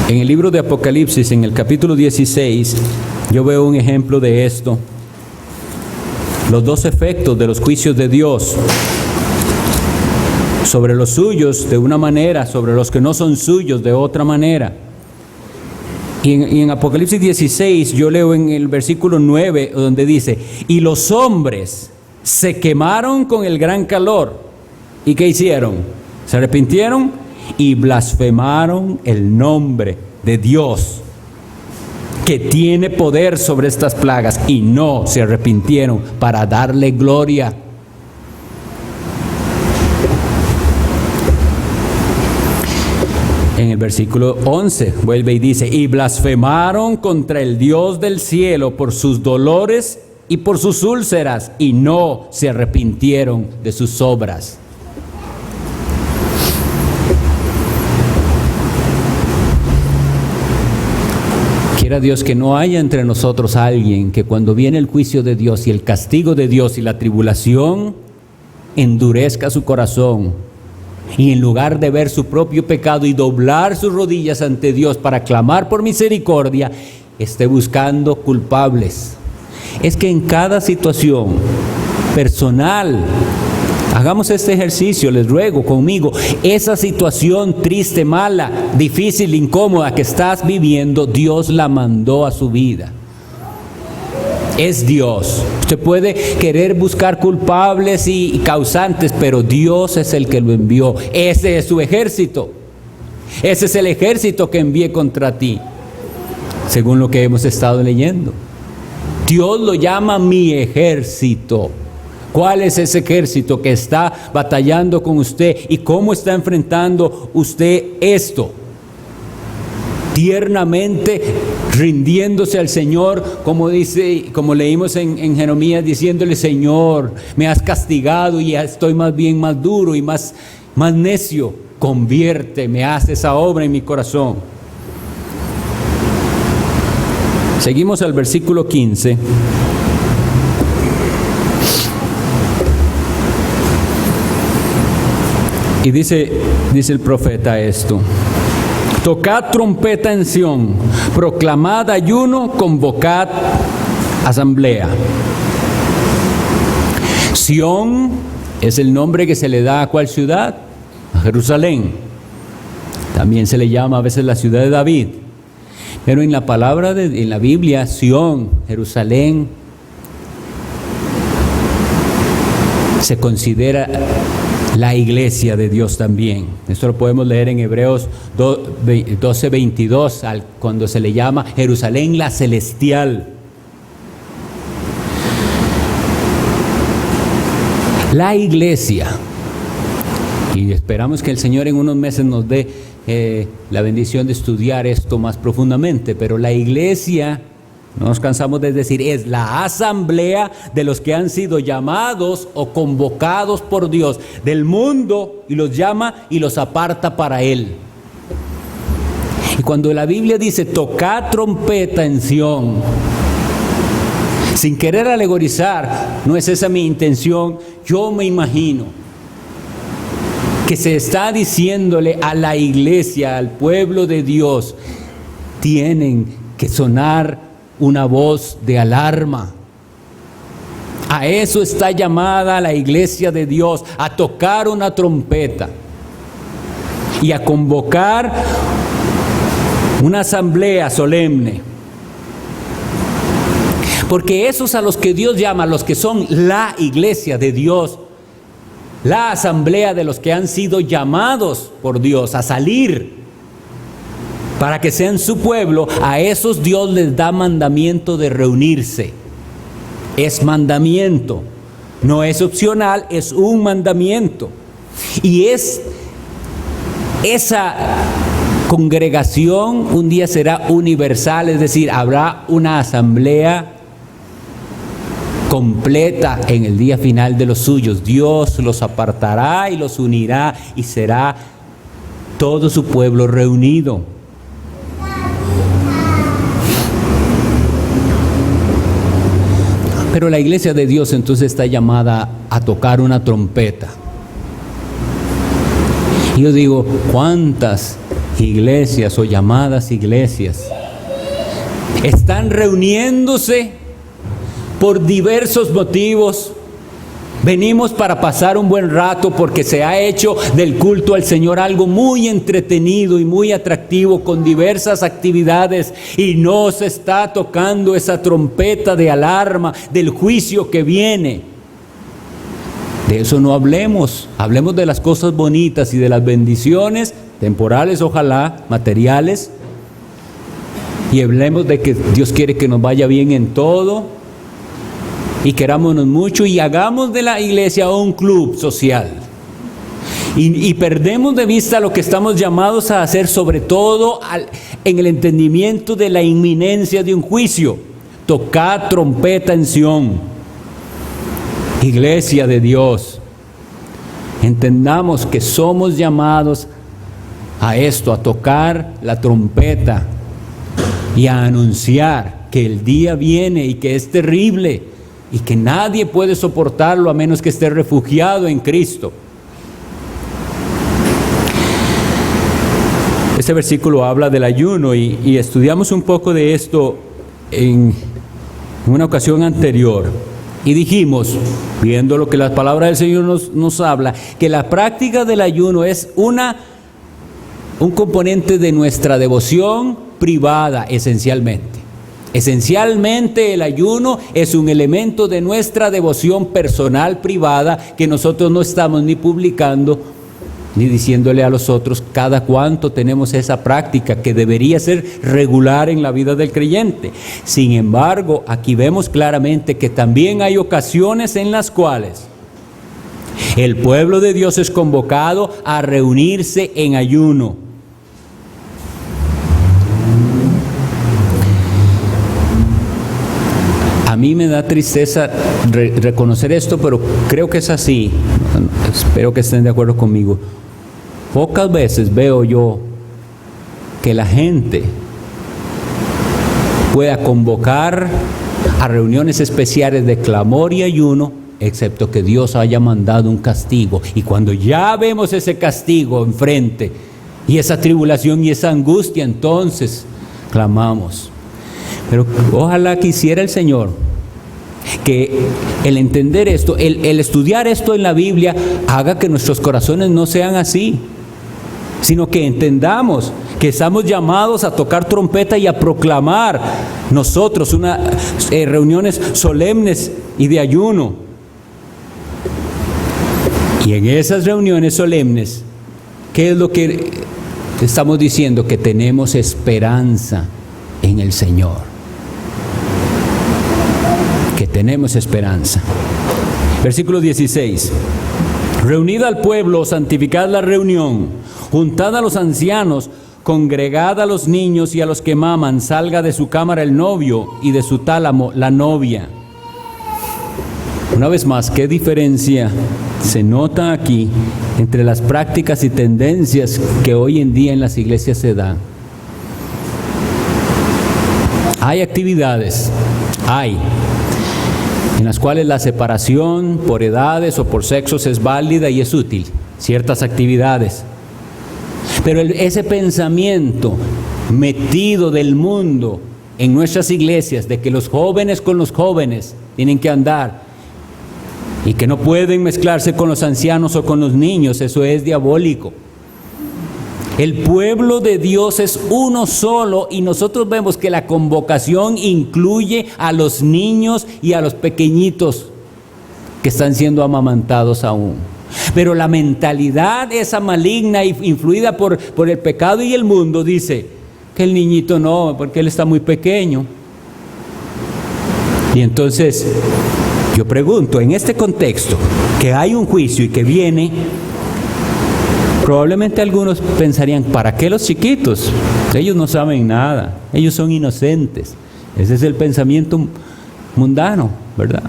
En el libro de Apocalipsis, en el capítulo 16, yo veo un ejemplo de esto. Los dos efectos de los juicios de Dios sobre los suyos de una manera, sobre los que no son suyos de otra manera. Y en Apocalipsis 16 yo leo en el versículo 9 donde dice: y los hombres se quemaron con el gran calor. ¿Y qué hicieron? Se arrepintieron y blasfemaron el nombre de Dios, que tiene poder sobre estas plagas, y no se arrepintieron para darle gloria. En el versículo 11 vuelve y dice: y blasfemaron contra el Dios del cielo por sus dolores y por sus úlceras, y no se arrepintieron de sus obras. Quiera Dios que no haya entre nosotros alguien que cuando viene el juicio de Dios y el castigo de Dios y la tribulación, endurezca su corazón. Y en lugar de ver su propio pecado y doblar sus rodillas ante Dios para clamar por misericordia, esté buscando culpables. Es que en cada situación personal, hagamos este ejercicio, les ruego conmigo, esa situación triste, mala, difícil, incómoda que estás viviendo, Dios la mandó a su vida. Es Dios. Usted puede querer buscar culpables y causantes, pero Dios es el que lo envió. Ese es su ejército. Ese es el ejército que envié contra ti, según lo que hemos estado leyendo. Dios lo llama mi ejército. ¿Cuál es ese ejército que está batallando con usted y cómo está enfrentando usted esto? Tiernamente rindiéndose al Señor, como leímos en Jeremías, diciéndole: Señor, me has castigado y ya estoy más bien más duro y más necio. Conviérteme, haz esa obra en mi corazón. Seguimos al versículo 15. Y dice el profeta esto: tocad trompeta en Sión, proclamad ayuno, convocad asamblea. Sión es el nombre que se le da a ¿cuál ciudad? a Jerusalén. También se le llama a veces la ciudad de David. Pero en la Biblia, Sión, Jerusalén, se considera la iglesia de Dios también. Esto lo podemos leer en Hebreos 12:22, cuando se le llama Jerusalén la celestial. La iglesia, y esperamos que el Señor en unos meses nos dé la bendición de estudiar esto más profundamente, pero la iglesia, no nos cansamos de decir, es la asamblea de los que han sido llamados o convocados por Dios del mundo, y los llama y los aparta para Él. Y cuando la Biblia dice tocad trompeta en Sión, sin querer alegorizar, no es esa mi intención, yo me imagino que se está diciéndole a la iglesia, al pueblo de Dios, tienen que sonar una voz de alarma. A eso está llamada la iglesia de Dios, a tocar una trompeta y a convocar una asamblea solemne. Porque esos a los que Dios llama, los que son la iglesia de Dios, la asamblea de los que han sido llamados por Dios a salir para que sean su pueblo, a esos Dios les da mandamiento de reunirse. Es mandamiento, no es opcional, es un mandamiento. Y esa congregación un día será universal, es decir, habrá una asamblea completa en el día final de los suyos. Dios los apartará y los unirá y será todo su pueblo reunido. Pero la iglesia de Dios entonces está llamada a tocar una trompeta. Y yo digo, ¿cuántas iglesias o llamadas iglesias están reuniéndose por diversos motivos? Venimos para pasar un buen rato porque se ha hecho del culto al Señor algo muy entretenido y muy atractivo con diversas actividades, y no se está tocando esa trompeta de alarma del juicio que viene. De eso no hablemos, hablemos de las cosas bonitas y de las bendiciones temporales, ojalá, materiales, y hablemos de que Dios quiere que nos vaya bien en todo y querámonos mucho, y hagamos de la iglesia un club social. Y perdemos de vista lo que estamos llamados a hacer, sobre todo en el entendimiento de la inminencia de un juicio. Tocad trompeta en Sión. Iglesia de Dios, entendamos que somos llamados a esto, a tocar la trompeta y a anunciar que el día viene y que es terrible y que nadie puede soportarlo a menos que esté refugiado en Cristo. Este versículo habla del ayuno y estudiamos un poco de esto en una ocasión anterior. Y dijimos, viendo lo que la palabra del Señor nos habla, que la práctica del ayuno es un componente de nuestra devoción privada esencialmente. Esencialmente el ayuno es un elemento de nuestra devoción personal privada que nosotros no estamos ni publicando ni diciéndole a los otros cada cuánto tenemos esa práctica que debería ser regular en la vida del creyente. Sin embargo, aquí vemos claramente que también hay ocasiones en las cuales el pueblo de Dios es convocado a reunirse en ayuno. A mí me da tristeza reconocer esto, pero creo que es así. Espero que estén de acuerdo conmigo. Pocas veces veo yo que la gente pueda convocar a reuniones especiales de clamor y ayuno, excepto que Dios haya mandado un castigo. Y cuando ya vemos ese castigo enfrente, y esa tribulación y esa angustia, entonces clamamos. Pero ojalá quisiera el Señor que el entender esto, el estudiar esto en la Biblia, haga que nuestros corazones no sean así, sino que entendamos que estamos llamados a tocar trompeta y a proclamar nosotros reuniones solemnes y de ayuno. Y en esas reuniones solemnes, ¿qué es lo que estamos diciendo? Que tenemos esperanza en el Señor. Que tenemos esperanza. Versículo 16. Reunid al pueblo, santificad la reunión, juntad a los ancianos, congregad a los niños y a los que maman, salga de su cámara el novio y de su tálamo la novia. Una vez más, ¿qué diferencia se nota aquí entre las prácticas y tendencias que hoy en día en las iglesias se dan? Hay actividades, en las cuales la separación por edades o por sexos es válida y es útil, ciertas actividades. Pero ese pensamiento metido del mundo en nuestras iglesias de que los jóvenes con los jóvenes tienen que andar y que no pueden mezclarse con los ancianos o con los niños, eso es diabólico. El pueblo de Dios es uno solo y nosotros vemos que la convocación incluye a los niños y a los pequeñitos que están siendo amamantados aún. Pero la mentalidad esa maligna y influida por el pecado y el mundo dice que el niñito no, porque él está muy pequeño. Y entonces yo pregunto, en este contexto, que hay un juicio y que viene, probablemente algunos pensarían, ¿para qué los chiquitos? Ellos no saben nada, ellos son inocentes. Ese es el pensamiento mundano, ¿verdad?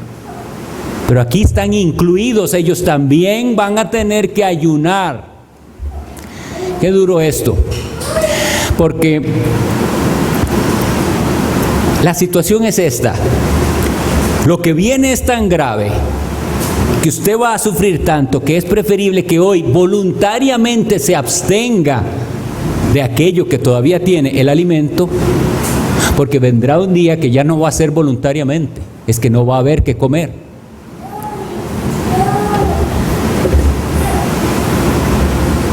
Pero aquí están incluidos, ellos también van a tener que ayunar. Qué duro esto, porque la situación es esta. Lo que viene es tan grave que usted va a sufrir tanto que es preferible que hoy voluntariamente se abstenga de aquello que todavía tiene el alimento, porque vendrá un día que ya no va a ser voluntariamente, es que no va a haber que comer.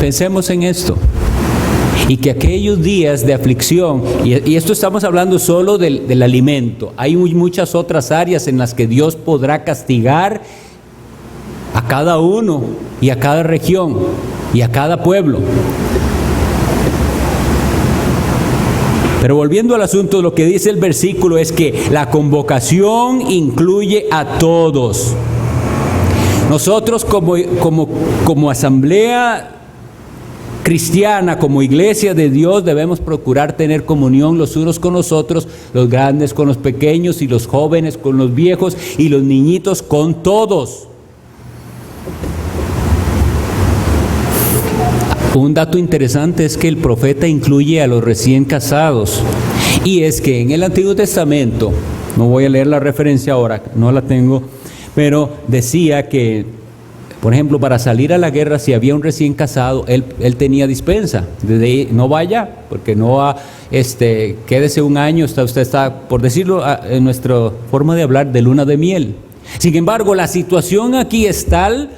Pensemos en esto. Y que aquellos días de aflicción, y esto estamos hablando solo del alimento, hay muchas otras áreas en las que Dios podrá castigar a cada uno y a cada región y a cada pueblo. Pero volviendo al asunto, lo que dice el versículo es que la convocación incluye a todos. Nosotros como asamblea cristiana, como iglesia de Dios, debemos procurar tener comunión los unos con los otros, los grandes con los pequeños y los jóvenes con los viejos y los niñitos con todos. Un dato interesante es que el profeta incluye a los recién casados, y es que en el Antiguo Testamento, no voy a leer la referencia ahora, no la tengo, pero decía que, por ejemplo, para salir a la guerra, si había un recién casado, él tenía dispensa. Desde ahí, no vaya, porque no va, quédese un año, usted está, por decirlo en nuestra forma de hablar, de luna de miel. Sin embargo, la situación aquí es tal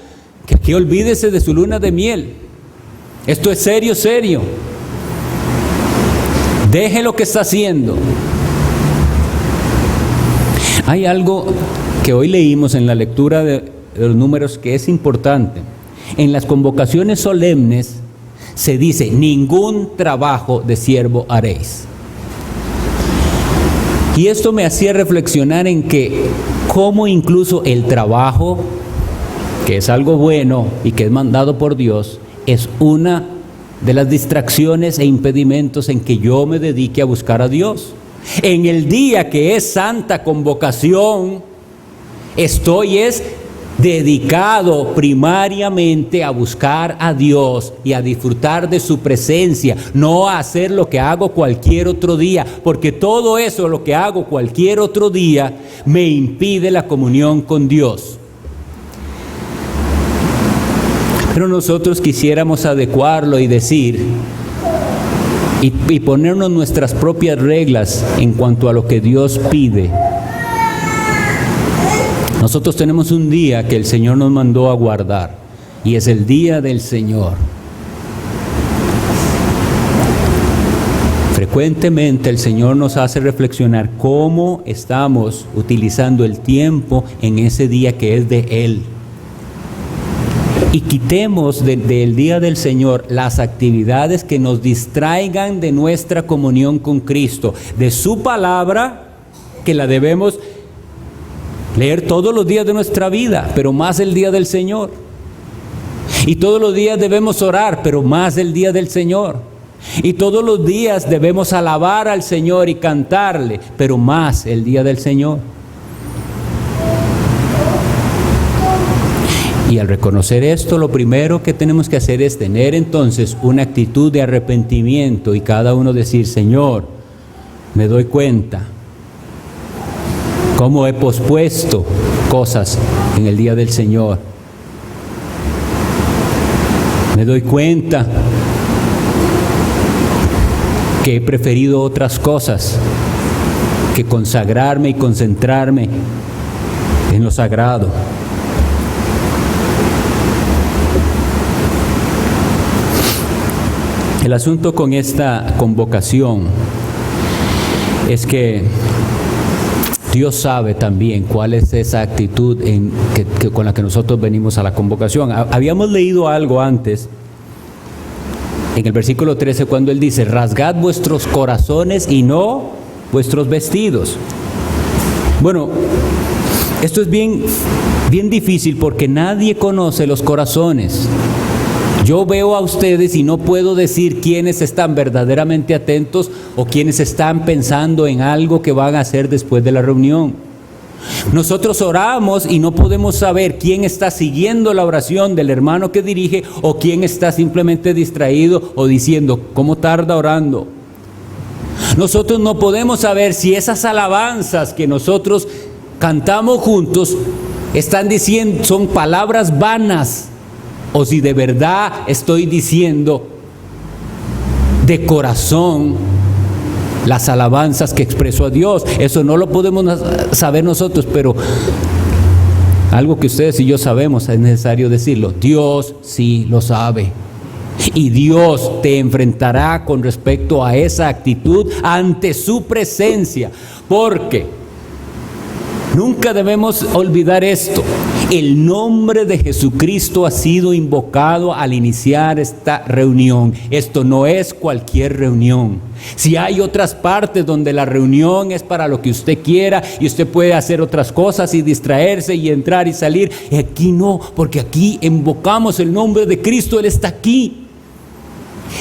que aquí olvídese de su luna de miel. Esto es serio, serio. Deje lo que está haciendo. Hay algo que hoy leímos en la lectura de los números que es importante. En las convocaciones solemnes se dice: ningún trabajo de siervo haréis. Y esto me hacía reflexionar en que cómo incluso el trabajo, que es algo bueno y que es mandado por Dios, es una de las distracciones e impedimentos en que yo me dedique a buscar a Dios. En el día que es santa convocación, estoy dedicado primariamente a buscar a Dios y a disfrutar de su presencia, no a hacer lo que hago cualquier otro día, porque todo eso, lo que hago cualquier otro día, me impide la comunión con Dios. Pero nosotros quisiéramos adecuarlo y decir, y ponernos nuestras propias reglas en cuanto a lo que Dios pide. Nosotros tenemos un día que el Señor nos mandó a guardar, y es el día del Señor. Frecuentemente el Señor nos hace reflexionar cómo estamos utilizando el tiempo en ese día que es de Él. Y quitemos del día del Señor las actividades que nos distraigan de nuestra comunión con Cristo, de su palabra, que la debemos leer todos los días de nuestra vida, pero más el día del Señor. Y todos los días debemos orar, pero más el día del Señor. Y todos los días debemos alabar al Señor y cantarle, pero más el día del Señor. Y al reconocer esto, lo primero que tenemos que hacer es tener entonces una actitud de arrepentimiento y cada uno decir: Señor, me doy cuenta cómo he pospuesto cosas en el día del Señor. Me doy cuenta que he preferido otras cosas que consagrarme y concentrarme en lo sagrado. El asunto con esta convocación es que Dios sabe también cuál es esa actitud con la que nosotros venimos a la convocación. Habíamos leído algo antes, en el versículo 13, cuando Él dice: rasgad vuestros corazones y no vuestros vestidos. Bueno, esto es bien difícil porque nadie conoce los corazones. Yo veo a ustedes y no puedo decir quiénes están verdaderamente atentos o quiénes están pensando en algo que van a hacer después de la reunión. Nosotros oramos y no podemos saber quién está siguiendo la oración del hermano que dirige o quién está simplemente distraído o diciendo: ¿cómo tarda orando? Nosotros no podemos saber si esas alabanzas que nosotros cantamos juntos están diciendo, son palabras vanas, o si de verdad estoy diciendo de corazón las alabanzas que expreso a Dios. Eso no lo podemos saber nosotros, pero algo que ustedes y yo sabemos, es necesario decirlo: Dios sí lo sabe. Y Dios te enfrentará con respecto a esa actitud ante su presencia, porque nunca debemos olvidar esto: el nombre de Jesucristo ha sido invocado al iniciar esta reunión. Esto no es cualquier reunión. Si hay otras partes donde la reunión es para lo que usted quiera y usted puede hacer otras cosas y distraerse y entrar y salir, aquí no, porque aquí invocamos el nombre de Cristo. Él está aquí.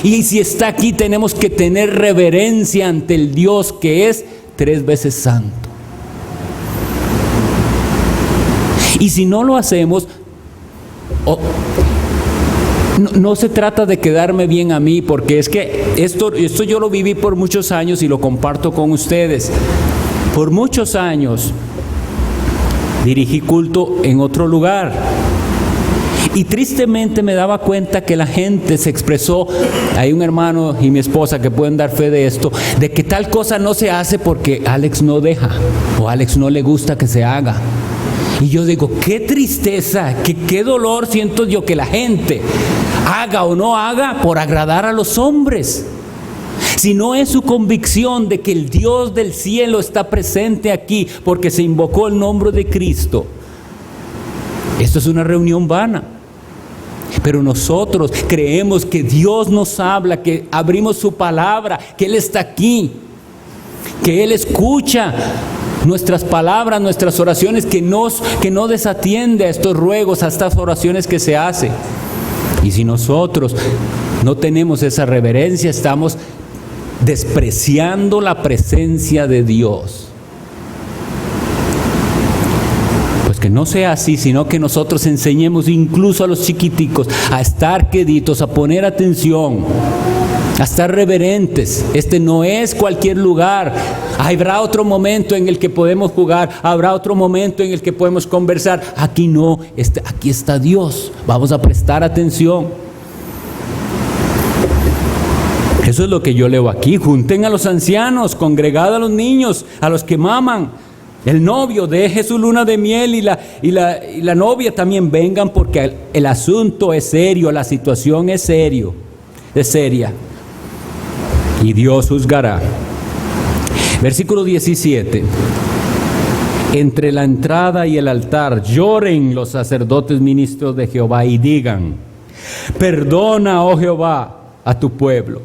Y si está aquí, tenemos que tener reverencia ante el Dios que es 3 veces santo. Y si no lo hacemos, no se trata de quedarme bien a mí, porque es que esto yo lo viví por muchos años y lo comparto con ustedes. Por muchos años dirigí culto en otro lugar. Y tristemente me daba cuenta que la gente se expresó, hay un hermano y mi esposa que pueden dar fe de esto, de que tal cosa no se hace porque Alex no deja, o Alex no le gusta que se haga. Y yo digo, qué tristeza, qué dolor siento yo que la gente haga o no haga por agradar a los hombres. Si no es su convicción de que el Dios del cielo está presente aquí porque se invocó el nombre de Cristo, esto es una reunión vana. Pero nosotros creemos que Dios nos habla, que abrimos su palabra, que Él está aquí, que Él escucha nuestras palabras, nuestras oraciones, que no desatiende a estos ruegos, a estas oraciones que se hacen. Y si nosotros no tenemos esa reverencia, estamos despreciando la presencia de Dios. Pues que no sea así, sino que nosotros enseñemos incluso a los chiquiticos a estar queditos, a poner atención, a estar reverentes. Este no es cualquier lugar. Habrá otro momento en el que podemos jugar, habrá otro momento en el que podemos conversar. Aquí no, aquí está Dios. Vamos a prestar atención. Eso es lo que yo leo aquí. Junten a los ancianos, congregad a los niños, a los que maman. El novio deje su luna de miel y la novia también vengan, porque el asunto es serio, la situación es seria. Y Dios juzgará. Versículo 17. Entre la entrada y el altar lloren los sacerdotes ministros de Jehová y digan: perdona, oh Jehová, a tu pueblo,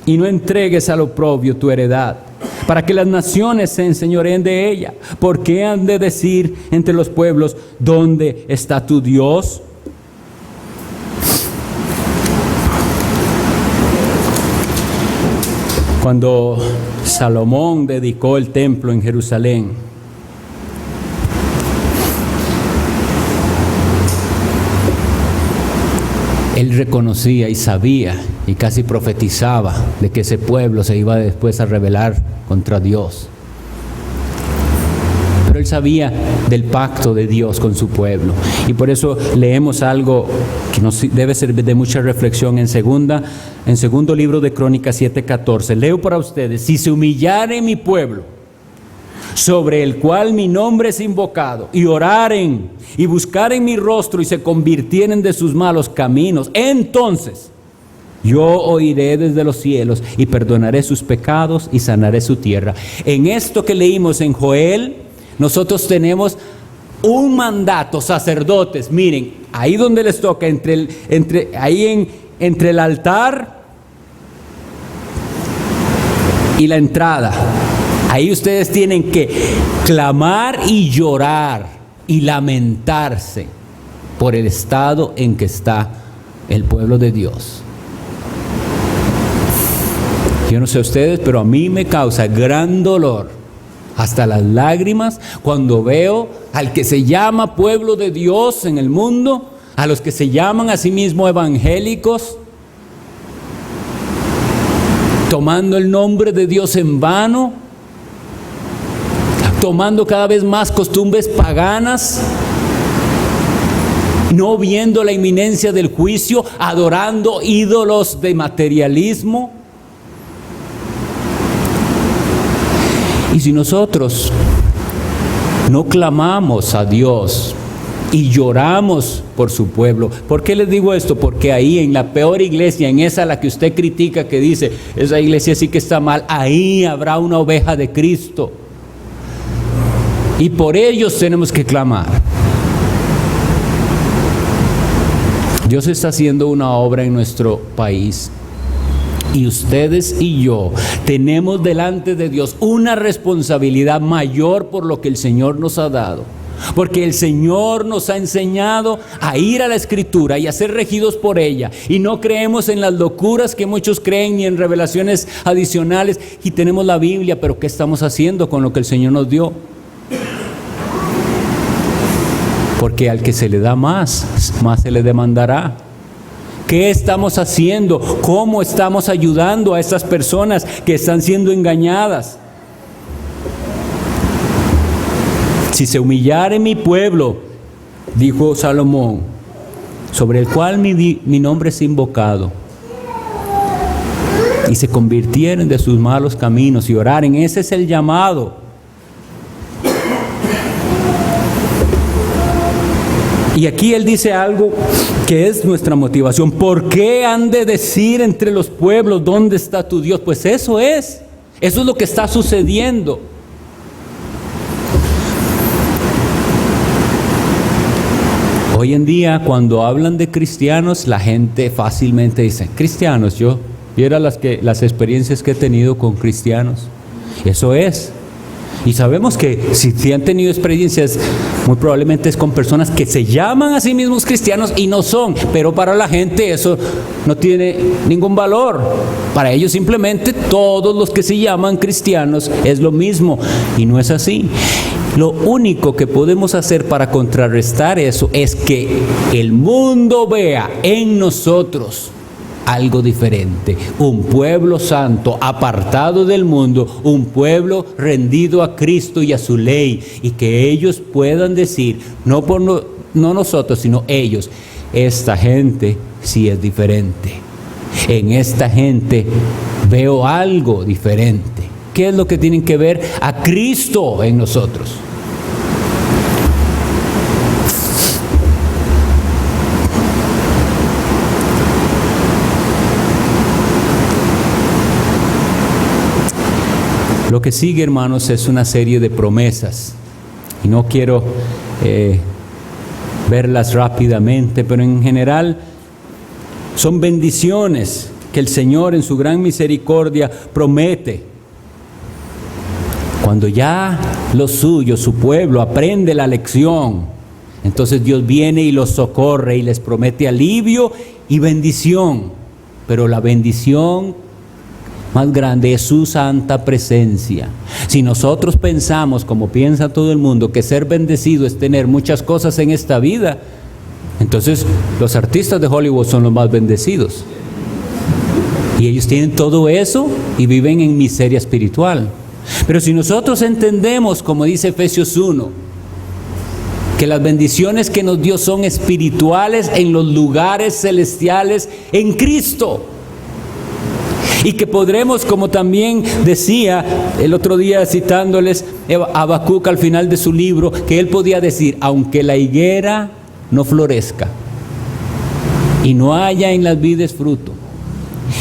y no entregues al oprobio tu heredad, para que las naciones se enseñoreen de ella. ¿Por qué han de decir entre los pueblos: ¿dónde está tu Dios? Cuando Salomón dedicó el templo en Jerusalén, él reconocía y sabía y casi profetizaba de que ese pueblo se iba después a rebelar contra Dios. Pero él sabía del pacto de Dios con su pueblo. Y por eso leemos algo que nos debe servir de mucha reflexión en segundo libro de Crónicas 7:14. Leo para ustedes: si se humillare mi pueblo, sobre el cual mi nombre es invocado, y oraren y buscaren mi rostro y se convirtieren de sus malos caminos, entonces yo oiré desde los cielos y perdonaré sus pecados y sanaré su tierra. En esto que leímos en Joel, nosotros tenemos un mandato, sacerdotes. Miren, ahí donde les toca, entre el altar y la entrada, ahí ustedes tienen que clamar y llorar y lamentarse por el estado en que está el pueblo de Dios. Yo no sé ustedes, pero a mí me causa gran dolor, hasta las lágrimas, cuando veo al que se llama pueblo de Dios en el mundo, a los que se llaman a sí mismos evangélicos, tomando el nombre de Dios en vano, tomando cada vez más costumbres paganas, no viendo la inminencia del juicio, adorando ídolos de materialismo. Y si nosotros no clamamos a Dios y lloramos por su pueblo, ¿por qué les digo esto? Porque ahí en la peor iglesia, en esa a la que usted critica, que dice, esa iglesia sí que está mal, ahí habrá una oveja de Cristo. Y por ellos tenemos que clamar. Dios está haciendo una obra en nuestro país. Y ustedes y yo tenemos delante de Dios una responsabilidad mayor por lo que el Señor nos ha dado. Porque el Señor nos ha enseñado a ir a la Escritura y a ser regidos por ella. Y no creemos en las locuras que muchos creen ni en revelaciones adicionales. Y tenemos la Biblia, pero ¿qué estamos haciendo con lo que el Señor nos dio? Porque al que se le da más se le demandará. ¿Qué estamos haciendo? ¿Cómo estamos ayudando a estas personas que están siendo engañadas? Si se humillare mi pueblo, dijo Salomón, sobre el cual mi nombre es invocado, y se convirtieren de sus malos caminos y oraren, ese es el llamado. Y aquí él dice algo que es nuestra motivación. ¿Por qué han de decir entre los pueblos dónde está tu Dios? Pues eso es lo que está sucediendo. Hoy en día, cuando hablan de cristianos, la gente fácilmente dice, cristianos, yo viera las experiencias que he tenido con cristianos. Eso es. Y sabemos que si han tenido experiencias, muy probablemente es con personas que se llaman a sí mismos cristianos y no son. Pero para la gente eso no tiene ningún valor. Para ellos simplemente todos los que se llaman cristianos es lo mismo. Y no es así. Lo único que podemos hacer para contrarrestar eso es que el mundo vea en nosotros algo diferente, un pueblo santo, apartado del mundo, un pueblo rendido a Cristo y a su ley, y que ellos puedan decir, no nosotros, sino ellos, esta gente sí es diferente, en esta gente veo algo diferente. ¿Qué es lo que tienen que ver? A Cristo en nosotros. Lo que sigue, hermanos, es una serie de promesas. Y no quiero verlas rápidamente, pero en general son bendiciones que el Señor en su gran misericordia promete. Cuando ya los suyos, su pueblo, aprende la lección, entonces Dios viene y los socorre y les promete alivio y bendición. Pero la bendición más grande es su santa presencia. Si nosotros pensamos, como piensa todo el mundo, que ser bendecido es tener muchas cosas en esta vida, entonces los artistas de Hollywood son los más bendecidos. Y ellos tienen todo eso y viven en miseria espiritual. Pero si nosotros entendemos, como dice Efesios 1, que las bendiciones que nos dio son espirituales en los lugares celestiales en Cristo, y que podremos, como también decía el otro día citándoles a Habacuc al final de su libro, que él podía decir: aunque la higuera no florezca y no haya en las vides fruto,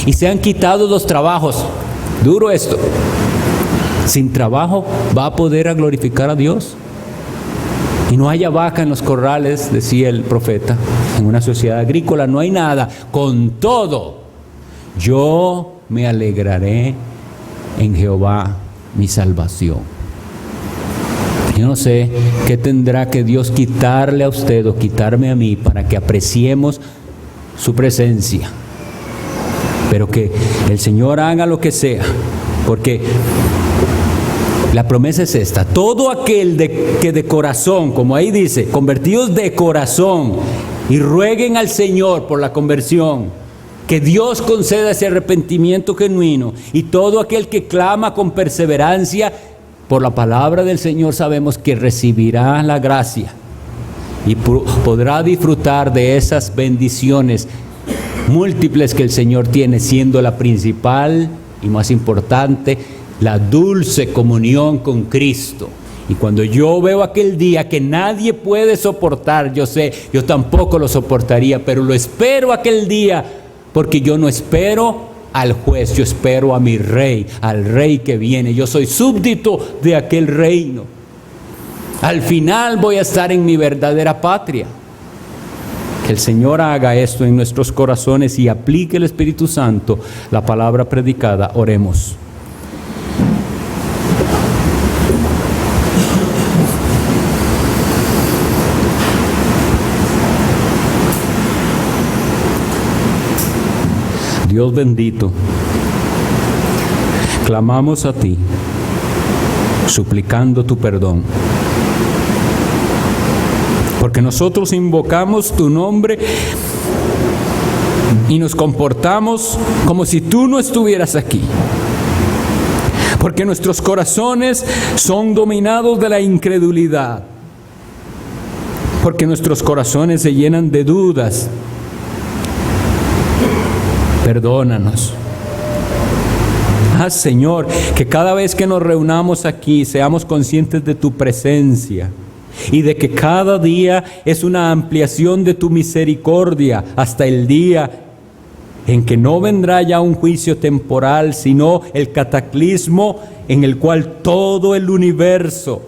y se han quitado los trabajos, duro esto, sin trabajo va a poder glorificar a Dios. Y no haya vaca en los corrales, decía el profeta, en una sociedad agrícola no hay nada. Con todo, yo me alegraré en Jehová, mi salvación. Yo no sé qué tendrá que Dios quitarle a usted o quitarme a mí para que apreciemos su presencia. Pero que el Señor haga lo que sea, porque la promesa es esta: todo aquel que de corazón, como ahí dice, convertidos de corazón, y rueguen al Señor por la conversión, que Dios conceda ese arrepentimiento genuino, y todo aquel que clama con perseverancia por la palabra del Señor, sabemos que recibirá la gracia y podrá disfrutar de esas bendiciones múltiples que el Señor tiene, siendo la principal y más importante la dulce comunión con Cristo. Y cuando yo veo aquel día que nadie puede soportar, yo sé, yo tampoco lo soportaría, pero lo espero aquel día, porque yo no espero al juez, yo espero a mi rey, al rey que viene. Yo soy súbdito de aquel reino. Al final voy a estar en mi verdadera patria. Que el Señor haga esto en nuestros corazones y aplique el Espíritu Santo la palabra predicada. Oremos. Dios bendito, clamamos a ti, suplicando tu perdón, porque nosotros invocamos tu nombre y nos comportamos como si tú no estuvieras aquí, porque nuestros corazones son dominados de la incredulidad, porque nuestros corazones se llenan de dudas. Perdónanos. Haz, Señor, que cada vez que nos reunamos aquí seamos conscientes de tu presencia y de que cada día es una ampliación de tu misericordia hasta el día en que no vendrá ya un juicio temporal, sino el cataclismo en el cual todo el universo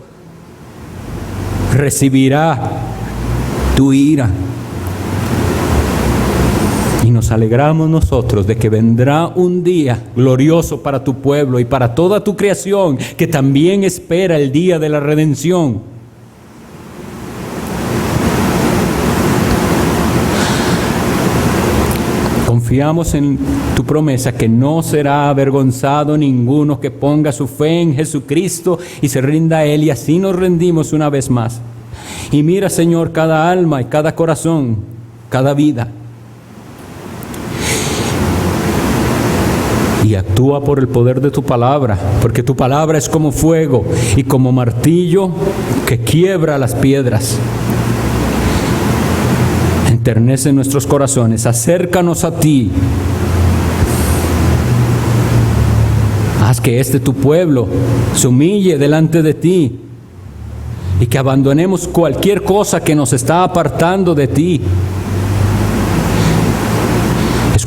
recibirá tu ira. Y nos alegramos nosotros de que vendrá un día glorioso para tu pueblo y para toda tu creación, que también espera el día de la redención. Confiamos en tu promesa que no será avergonzado ninguno que ponga su fe en Jesucristo y se rinda a Él, y así nos rendimos una vez más. Y mira, Señor, cada alma y cada corazón, cada vida. Y actúa por el poder de tu palabra, porque tu palabra es como fuego y como martillo que quiebra las piedras. Enternece nuestros corazones, acércanos a ti. Haz que este tu pueblo se humille delante de ti y que abandonemos cualquier cosa que nos está apartando de ti.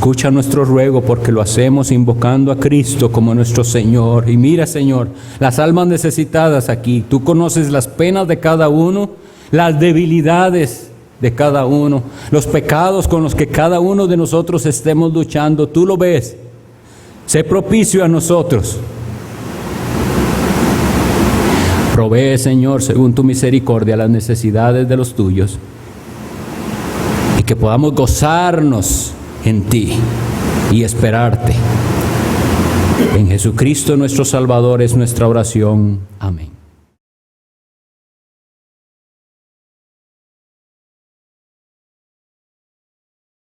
Escucha nuestro ruego porque lo hacemos invocando a Cristo como nuestro Señor. Y mira, Señor, las almas necesitadas aquí. Tú conoces las penas de cada uno, las debilidades de cada uno, los pecados con los que cada uno de nosotros estemos luchando. Tú lo ves. Sé propicio a nosotros. Provee, Señor, según tu misericordia, las necesidades de los tuyos. Y que podamos gozarnos en ti y esperarte. En Jesucristo nuestro Salvador es nuestra oración. Amén.